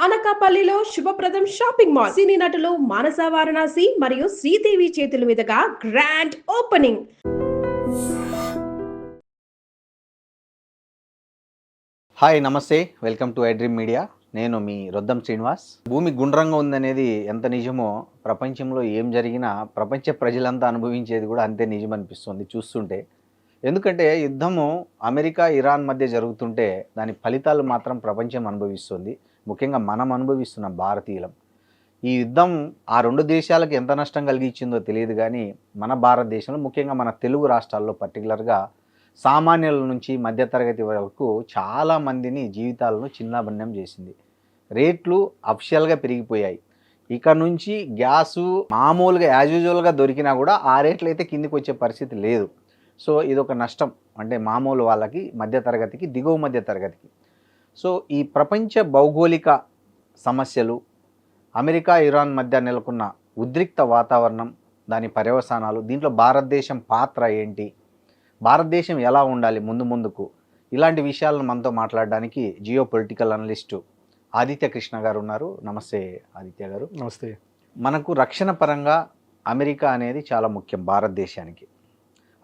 అనకాపల్లిలో శుభప్రదం shopping mall. సినీ నటులు మానస వారణాసి మరియు శ్రీదేవి చేతుల మీదుగా గ్రాండ్ ఓపెనింగ్. హాయ్ నమస్తే, వెల్కమ్ టు ఐడ్రీమ్ మీడియా. నేను మీ రొద్దం శ్రీనివాస్. భూమి గుండ్రంగా ఉందనేది ఎంత నిజమో, ప్రపంచంలో ఏం జరిగినా ప్రపంచ ప్రజలంతా అనుభవించేది కూడా అంతే నిజం అనిపిస్తుంది చూస్తుంటే. ఎందుకంటే యుద్ధము అమెరికా ఇరాన్ మధ్య జరుగుతుంటే దాని ఫలితాలు మాత్రం ప్రపంచం అనుభవిస్తుంది, ముఖ్యంగా మనం అనుభవిస్తున్న భారతీయులం. ఈ యుద్ధం ఆ రెండు దేశాలకు ఎంత నష్టం కలిగించిందో తెలియదు, కానీ మన భారతదేశంలో ముఖ్యంగా మన తెలుగు రాష్ట్రాల్లో పర్టికులర్గా సామాన్యుల నుంచి మధ్యతరగతి వరకు చాలామందిని జీవితాలను చిన్నాభిన్నం చేసింది. రేట్లు అఫిషియల్గా పెరిగిపోయాయి. ఇక నుంచి గ్యాసు మామూలుగా యాజ్ యూజువల్గా దొరికినా కూడా ఆ రేట్లు అయితే కిందికి వచ్చే పరిస్థితి లేదు. సో ఇదొక నష్టం, అంటే మామూలు వాళ్ళకి, మధ్యతరగతికి, దిగువ మధ్యతరగతికి. సో ఈ ప్రపంచ భౌగోళిక సమస్యలు, అమెరికా ఇరాన్ మధ్య నెలకొన్న ఉద్రిక్త వాతావరణం, దాని పర్యవసానాలు, దీంట్లో భారతదేశం పాత్ర ఏంటి, భారతదేశం ఎలా ఉండాలి ముందుకు, ఇలాంటి విషయాలను మనతో మాట్లాడడానికి geo political analyst Aditya Krishna గారు ఉన్నారు. నమస్తే ఆదిత్య గారు. నమస్తే. మనకు రక్షణ పరంగా అమెరికా అనేది చాలా ముఖ్యం భారతదేశానికి.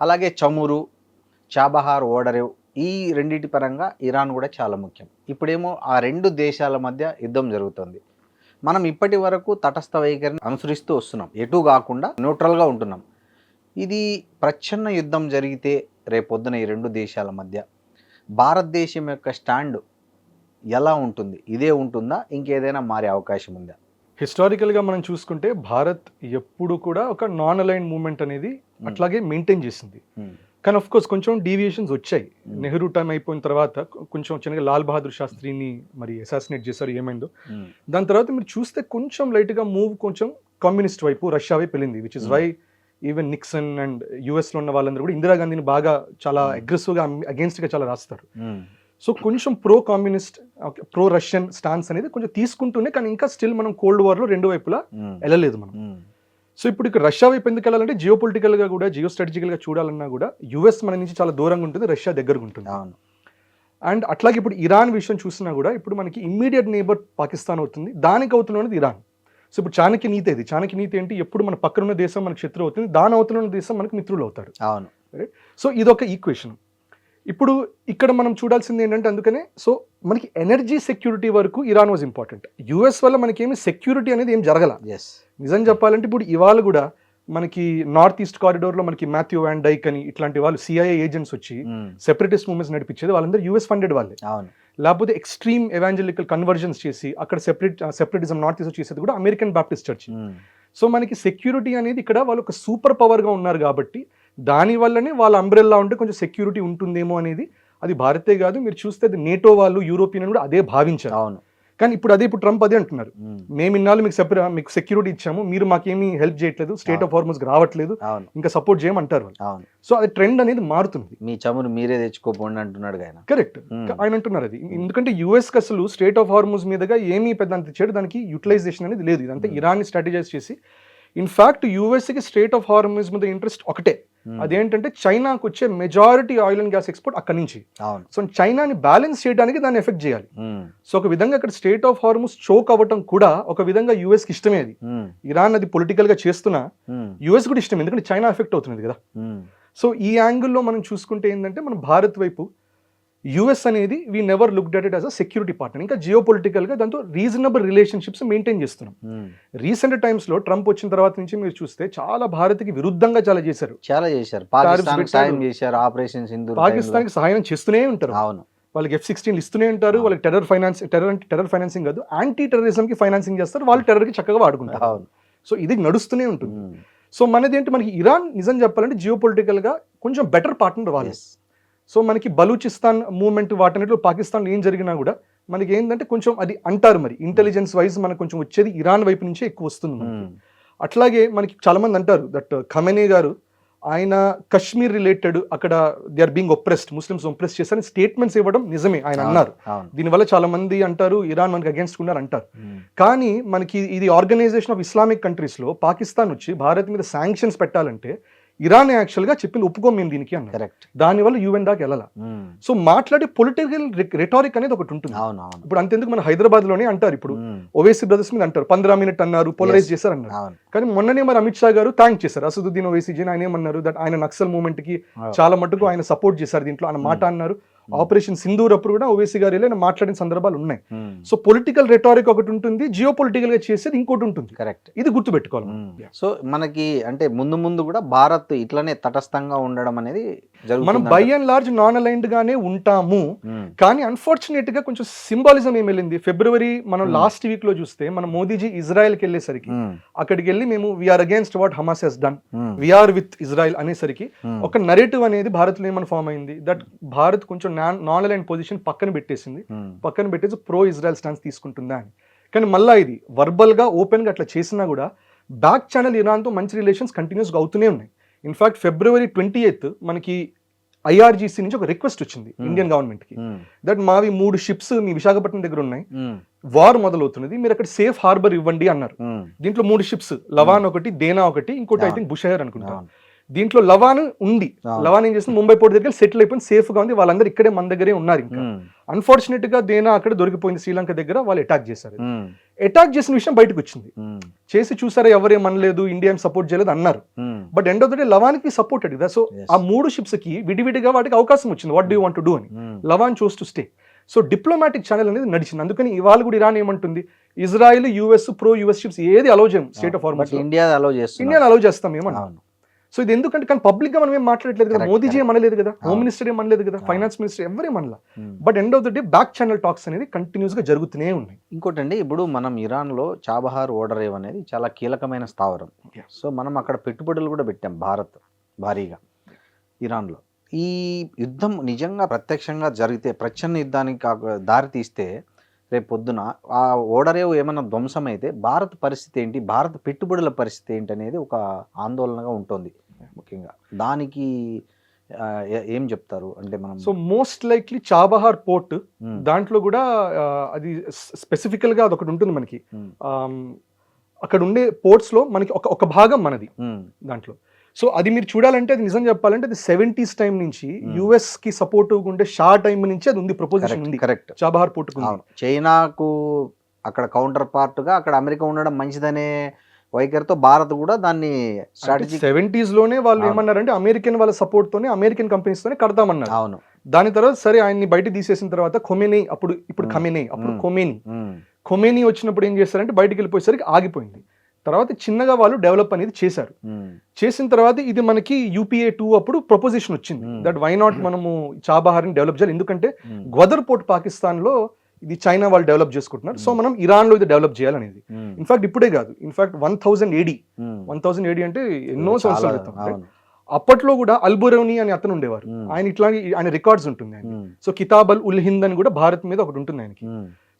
అలాగే చమురు, చాబహార్ ఓడరేవ్, ఈ రెండింటి పరంగా ఇరాన్ కూడా చాలా ముఖ్యం. ఇప్పుడేమో ఆ రెండు దేశాల మధ్య యుద్ధం జరుగుతుంది. మనం ఇప్పటి వరకు తటస్థ వైఖరిని అనుసరిస్తూ వస్తున్నాం, ఎటు కాకుండా న్యూట్రల్గా ఉంటున్నాం. ఇది ప్రచ్ఛన్న యుద్ధం జరిగితే రేపొద్దున ఈ రెండు దేశాల మధ్య భారతదేశం యొక్క స్టాండ్ ఎలా ఉంటుంది? ఇదే ఉంటుందా, ఇంకేదైనా మారే అవకాశం ఉందా? హిస్టారికల్గా మనం చూసుకుంటే భారత్ ఎప్పుడు కూడా ఒక నాన్ అలైన్ మూవ్మెంట్ అనేది అట్లాగే మెయింటైన్ చేసింది. కానీ ఆఫ్ కోర్స్ కొంచెం డీవియేషన్స్ వచ్చాయి. నెహ్రూ టైం అయిపోయిన తర్వాత కొంచెం చిన్నగా లాల్ బహదూర్ శాస్త్రిని మరి అసాసినేట్ చేశారు, ఏమైందో. దాని తర్వాత మీరు చూస్తే కొంచెం లైట్గా మూవ్ కొంచెం కమ్యూనిస్ట్ వైపు, రష్యా వైపు వెళ్ళింది. Which is why even Nixon and యుఎస్లో ఉన్న వాళ్ళందరూ కూడా ఇందిరాగాంధీని బాగా చాలా అగ్రెసివ్గా అగేన్స్ట్గా చాలా రాస్తారు. సో కొంచెం pro communist, pro Russian stance అనేది కొంచెం తీసుకుంటూనే, కానీ ఇంకా స్టిల్ మనం కోల్డ్ వార్లో రెండు వైపులా వెళ్ళలేదు మనం. సో ఇప్పుడు ఇక్కడ రష్యా వైపు ఎందుకు వెళ్ళాలంటే జియో పొలిటికల్గా కూడా, జియో స్ట్రాటజికల్గా చూడాలన్నా కూడా యుఎస్ మన నుంచి చాలా దూరంగా ఉంటుంది, రష్యా దగ్గరగా ఉంటుంది. అండ్ అట్లాగే ఇప్పుడు ఇరాన్ విషయం చూసినా కూడా ఇప్పుడు మనకి ఇమ్మీడియట్ నేబర్ పాకిస్తాన్ అవుతుంది, దానికి అవుతున్నది ఇరాన్. సో ఇప్పుడు చాణక్య నీతి ఇది. చాణక్య నీతి ఏంటి? ఎప్పుడు మన పక్కనున్న దేశం మనకు శత్రువు అవుతుంది, దాని అవుతున్న దేశం మనకు మిత్రులు అవుతారు. అవును. సో ఇదొక ఈక్వేషన్. ఇప్పుడు ఇక్కడ మనం చూడాల్సింది ఏంటంటే, అందుకనే సో మనకి ఎనర్జీ సెక్యూరిటీ వరకు ఇరాన్ వాజ్ ఇంపార్టెంట్. యుఎస్ వల్ల మనకి ఏమి సెక్యూరిటీ అనేది ఏం జరగల. నిజం చెప్పాలంటే ఇప్పుడు ఇవాళ కూడా మనకి నార్త్ ఈస్ట్ కారిడోర్లో మనకి మాథ్యూ వ్యాన్ డైక్ అని ఇట్లాంటి వాళ్ళు సిఐఏ ఏజెంట్స్ వచ్చి సెపరేటిస్ట్ మూవ్మెంట్స్ నడిపించేది వాళ్ళందరూ యుఎస్ ఫండెడ్ వాళ్ళే. లేకపోతే ఎక్స్ట్రీమ్ ఎవాంజలికల్ కన్వర్జన్స్ చేసి అక్కడ సెపరేటిజం నార్త్ ఈస్ట్ చేసేది కూడా అమెరికన్ బాప్టిస్ట్ చర్చ్. సో మనకి సెక్యూరిటీ అనేది ఇక్కడ వాళ్ళు ఒక సూపర్ పవర్గా ఉన్నారు కాబట్టి దాని వల్లనే వాళ్ళ అంబ్రెల్లా ఉంటే కొంచెం సెక్యూరిటీ ఉంటుందేమో అనేది. అది భారతే కాదు, మీరు చూస్తే అది నేటో వాళ్ళు, యూరోపియన్ కూడా అదే భావించారు. అవును. కానీ ఇప్పుడు ట్రంప్ అదే అంటున్నారు, మేము ఇన్నాళ్ళు మీకు సెక్యూరిటీ ఇచ్చాము, మీరు మాకేమీ హెల్ప్ చేయట్లేదు, స్టేట్ ఆఫ్ హార్మస్ రావట్లేదు, ఇంకా సపోర్ట్ చేయమంటారు. సో అది ట్రెండ్ అనేది మారుతుంది. మీ చమురు మీరే తెచ్చుకోపోండి అంటున్నాడు ఆయన. కరెక్ట్, ఆయన అంటున్నారు అది. ఎందుకంటే యుఎస్ కి అసలు స్టేట్ ఆఫ్ హార్మస్ మీదుగా ఏమీ పెద్ద అంత చేయడు, దానికి యూటిలైజేషన్ అనేది లేదు. ఇదంతా ఇరాన్ ని స్ట్రాటజైజ్ చేసి, ఇన్ఫాక్ట్ యుఎస్కి స్టేట్ ఆఫ్ హార్మస్ మీద ఇంట్రెస్ట్ ఒకటే, అదేంటంటే చైనాకు వచ్చే majority oil and gas export అక్కడి నుంచి. సో చైనాని బ్యాలెన్స్ చేయడానికి దాన్ని ఎఫెక్ట్ చేయాలి. సో ఒక విధంగా అక్కడ స్టేట్ ఆఫ్ హార్మస్ చోక్ అవ్వటం కూడా ఒక విధంగా యుఎస్ కి ఇష్టమే. అది ఇరాన్ అది పొలిటికల్ గా చేస్తున్నా యుఎస్ కూడా ఇష్టమే, ఎందుకంటే చైనా ఎఫెక్ట్ అవుతుంది కదా. సో ఈ యాంగిల్లో మనం చూసుకుంటే ఏంటంటే మన భారత్ వైపు యుఎస్ అనేది we never looked at it as a security partner. ఇంకా జియో పొలిటికల్గా దాంతో రీజనబుల్ రిలేషన్షిప్స్ మెయింటైన్ చేస్తున్నాం. రీసెంట్ టైమ్స్లో ట్రంప్ వచ్చిన తర్వాత నుంచి మీరు చూస్తే చాలా భారత్కి విరుద్ధంగా చాలా చేశారు. పాకిస్తాన్కి సహాయం చేస్తూనే ఉంటారు. అవును, వాళ్ళకి F-16 ఇస్తూనే ఉంటారు, వాళ్ళకి టెర్రర్ ఫైనాన్సింగ్ కాదు, యాంటీ టెర్రరిజంకి ఫైనాన్సింగ్ చేస్తారు, వాళ్ళు టెర్రర్కి చక్కగా వాడుకుంటారు. సో ఇది నడుస్తూనే ఉంటుంది. సో మనది ఏంటి, మనకి ఇరాన్ నిజం చెప్పాలంటే జియో పొలిటికల్గా కొంచెం బెటర్ పార్ట్నర్ వాళ్ళు. సో మనకి బలూచిస్తాన్ మూవ్మెంట్ వాటన్నిటిలో పాకిస్తాన్లో ఏం జరిగినా కూడా మనకి ఏంటంటే కొంచెం అది అంటారు, మరి ఇంటెలిజెన్స్ వైజ్ మనకు కొంచెం వచ్చేది ఇరాన్ వైపు నుంచే ఎక్కువ వస్తుంది. అట్లాగే మనకి చాలా మంది అంటారు దట్ ఖమెనీ గారు ఆయన కశ్మీర్ రిలేటెడ్ అక్కడ they are being oppressed, Muslims oppress చేశారని స్టేట్మెంట్స్ ఇవ్వడం నిజమే, ఆయన అన్నారు. దీనివల్ల చాలా మంది అంటారు ఇరాన్ మనకి అగేన్స్ట్ ఉన్నారు అంటారు. కానీ మనకి ఇది ఆర్గనైజేషన్ ఆఫ్ ఇస్లామిక్ కంట్రీస్లో పాకిస్తాన్ వచ్చి భారత్ మీద శాంక్షన్స్ పెట్టాలంటే ఇరాన్ యాక్చువల్గా చెప్పింది ఒప్పుకోం మేము దీనికి అన్నారు. కరెక్ట్. దానివల్ల యూఎన్ దాకా వెళ్ళాల. సో మాట్లాడే పొలిటికల్ రెటారిక్ అనేది ఒకటి ఉంటుంది. అవునవును. ఇప్పుడు అంతెందుకు మన హైదరాబాద్ లోనే అంటారు, ఇప్పుడు ఓవైసీ బ్రదర్స్ మీద అంటారు 15 మినిట్ అన్నారు, పోలరైజ్ చేశారు అన్నారు. కానీ మొన్ననే మరి అమిత్ షా గారు థ్యాంక్ చేశారు అసదుద్దీన్ ఓవైసీజీ. ఆయన ఏమన్నారు, దట్ ఆయన నక్సల్ మూవ్మెంట్ కి చాలా మటుకు ఆయన సపోర్ట్ చేశారు దీంట్లో అన్న మాట అన్నారు. ఆపరేషన్ సింధూర్ అప్పుడు కూడా ఓవైసీ గారు వెళ్ళి మాట్లాడిన సందర్భాలు ఉన్నాయి. సో పొలిటికల్ రెటారిక్ ఒకటి ఉంటుంది, జియో పొలిటికల్ గా చేసేది ఇంకోటి ఉంటుంది. కరెక్ట్. ఇది గుర్తుపెట్టుకోవాలి. సో మనకి అంటే ముందు కూడా భారత్ ఇట్లనే తటస్థంగా ఉండడం అనేది మనం by and large non aligned గానే ఉంటాము. కానీ అన్ఫార్చునేట్ గా కొంచెం సింబాలిజం ఏం వెళ్ళింది. ఫిబ్రవరి మనం లాస్ట్ వీక్ లో చూస్తే మనం మోదీజీ ఇజ్రాయెల్ కి వెళ్ళేసరికి అక్కడికి వెళ్ళి మేము we're against what Hamas has done, we're with Israel అనేసరికి ఒక నరేటివ్ అనేది భారత్ లో ఏమని ఫామ్ అయింది, దట్ భారత్ కొంచెం నాన్ అలైన్ పొజిషన్ పక్కన పెట్టేసి ప్రో ఇజ్రాయెల్ స్టాన్స్ తీసుకుంటుందా అని. కానీ మళ్ళా ఇది వర్బల్ గా ఓపెన్ గా అట్లా చేసినా కూడా బ్యాక్ ఛానల్ ఇరాన్ తో మంచి రిలేషన్స్ కంటిన్యూస్ గా అవుతూనే ఉన్నాయి. ఇన్ఫాక్ట్ ఫిబ్రవరి 28th మనకి IRGC నుంచి ఒక రిక్వెస్ట్ వచ్చింది ఇండియన్ గవర్నమెంట్ కి, దట్ మావి 3 షిప్స్ మీ విశాఖపట్నం దగ్గర ఉన్నాయి, వార్ మొదలవుతున్నది, మీరు అక్కడ సేఫ్ హార్బర్ ఇవ్వండి అన్నారు. దీంట్లో 3 షిప్స్, లవాన్ ఒకటి, దేనా ఒకటి, ఇంకోటి ఐ థింక్ బుషైర్ అనుకుంటా. దీంట్లో లవాన్ ఉంది. లవాన్ ఏం చేస్తుంది, ముంబై పోర్ట్ దగ్గర సెటిల్ అయిపోయింది, సేఫ్ గా ఉంది, వాళ్ళందరూ ఇక్కడే మన దగ్గరే ఉన్నారు. ఇంకా అన్ఫార్చునేట్ గా దేనా అక్కడ దొరికిపోయింది శ్రీలంక దగ్గర, వాళ్ళు అటాక్ చేశారు. అటాక్ చేసిన విషయం బయటకు వచ్చింది. చేసి చూసారా ఎవరేమనలేదు, ఇండియా సపోర్ట్ చేయలేదు అన్నారు. But end of the day లవాన్ కి సపోర్టెడ్ కదా. సో ఆ 3 షిప్స్ కి విడివిడిగా వాటికి అవకాశం వచ్చింది, what do want to do అని. లవాన్ choose to stay. So diplomatic channel అనేది నడిచింది. అందుకని ఇవాళ కూడా ఇరాన్ ఏమంటుంది, Israel US pro US ships ఏది అలౌ చేయం strait of Hormuz, India allow చేస్తాం ఏమన్నా. సో ఇది ఎందుకంటే కానీ పబ్లిక్ గా మనం ఏం మాట్లాడలేదు కదా, మోదీజీ ఏమనలేదు కదా, హోమ్ మినిస్టర్ ఏమనలేదు కదా, ఫైనాన్స్ మినిస్టర్ ఎవరేమనలా. But end of the day back channel talks అనేది కంటిన్యూస్ గా జరుగుతూనే ఉన్నాయి. ఇంకోటండి, ఇప్పుడు మనం ఇరాన్ లో చాబహార్ ఓడరేవ్ అనేది చాలా కీలకమైన స్థావరం. సో మనం అక్కడ పెట్టుబడులు కూడా పెట్టాం భారత్ భారీగా ఇరాన్ లో. ఈ యుద్ధం నిజంగా ప్రత్యక్షంగా జరిగితే, ప్రచ్ఛన్న యుద్ధానికి దారి తీస్తే, రేపు పొద్దున ఆ ఓడరేవు ఏమైనా ధ్వంసం అయితే భారత్ పరిస్థితి ఏంటి, భారత పెట్టుబడుల పరిస్థితి ఏంటి అనేది ఒక ఆందోళనగా ఉంటుంది ముఖ్యంగా. దానికి ఏం చెప్తారు అంటే మనం? So most likely Chabahar port, దాంట్లో కూడా అది స్పెసిఫికల్ గా అదొకటి ఉంటుంది మనకి. అక్కడ ఉండే పోర్ట్స్ లో మనకి ఒక భాగం మనది దాంట్లో. సో అది మీరు చూడాలంటే, అది నిజం చెప్పాలంటే అది 70s టైం నుంచి యుఎస్ కి సపోర్టివ్ ఉండే షా టైం నుంచి అది ఉంది, ప్రపోజిషన్ ఉంది. కరెక్ట్. చాబహార్ పోర్ట్ చైనాకు అక్కడ కౌంటర్ పార్ట్ గా అక్కడ అమెరికా ఉండడం మంచిదనే వైఖరితో భారత్ కూడా దాన్ని స్ట్రాటజీ 70s లోనే వాళ్ళు ఏమన్నారంటే అమెరికన్ వాళ్ళ సపోర్ట్ తోనే, అమెరికన్ కంపెనీస్ తోనే కడతామన్నారు. అవును. దాని తర్వాత సరే ఆయన్ని బయట తీసేసిన తర్వాత ఖొమేనీ, ఇప్పుడు ఖొమేనీ వచ్చినప్పుడు ఏం చేస్తారంటే బయటకు వెళ్ళిపోయేసరికి ఆగిపోయింది. తర్వాత చిన్నగా వాళ్ళు డెవలప్ అనేది చేశారు. చేసిన తర్వాత ఇది మనకి UPA 2 అప్పుడు ప్రపోజిషన్ వచ్చింది, దట్ వై నాట్ మనము చాబహార్ని డెవలప్ చేయాలి, ఎందుకంటే గ్వదర్ పోర్ట్ పాకిస్తాన్ లో ఇది చైనా వాళ్ళు డెవలప్ చేసుకుంటున్నారు, సో మనం ఇరాన్ లో ఇది డెవలప్ చేయాలనేది. ఇన్ఫాక్ట్ ఇప్పుడే కాదు, ఇన్ఫాక్ట్ 1000 AD అంటే ఎన్నో సంవత్సరాల క్రితం. అప్పట్లో కూడా అల్బురౌని అని అతను ఉండేవారు, ఆయన రికార్డ్స్ ఉంటుంది. సో కితాబ్ అల్ ఉల్ హింద్ అని కూడా భారత్ మీద ఒకటి ఉంటుంది ఆయనకి.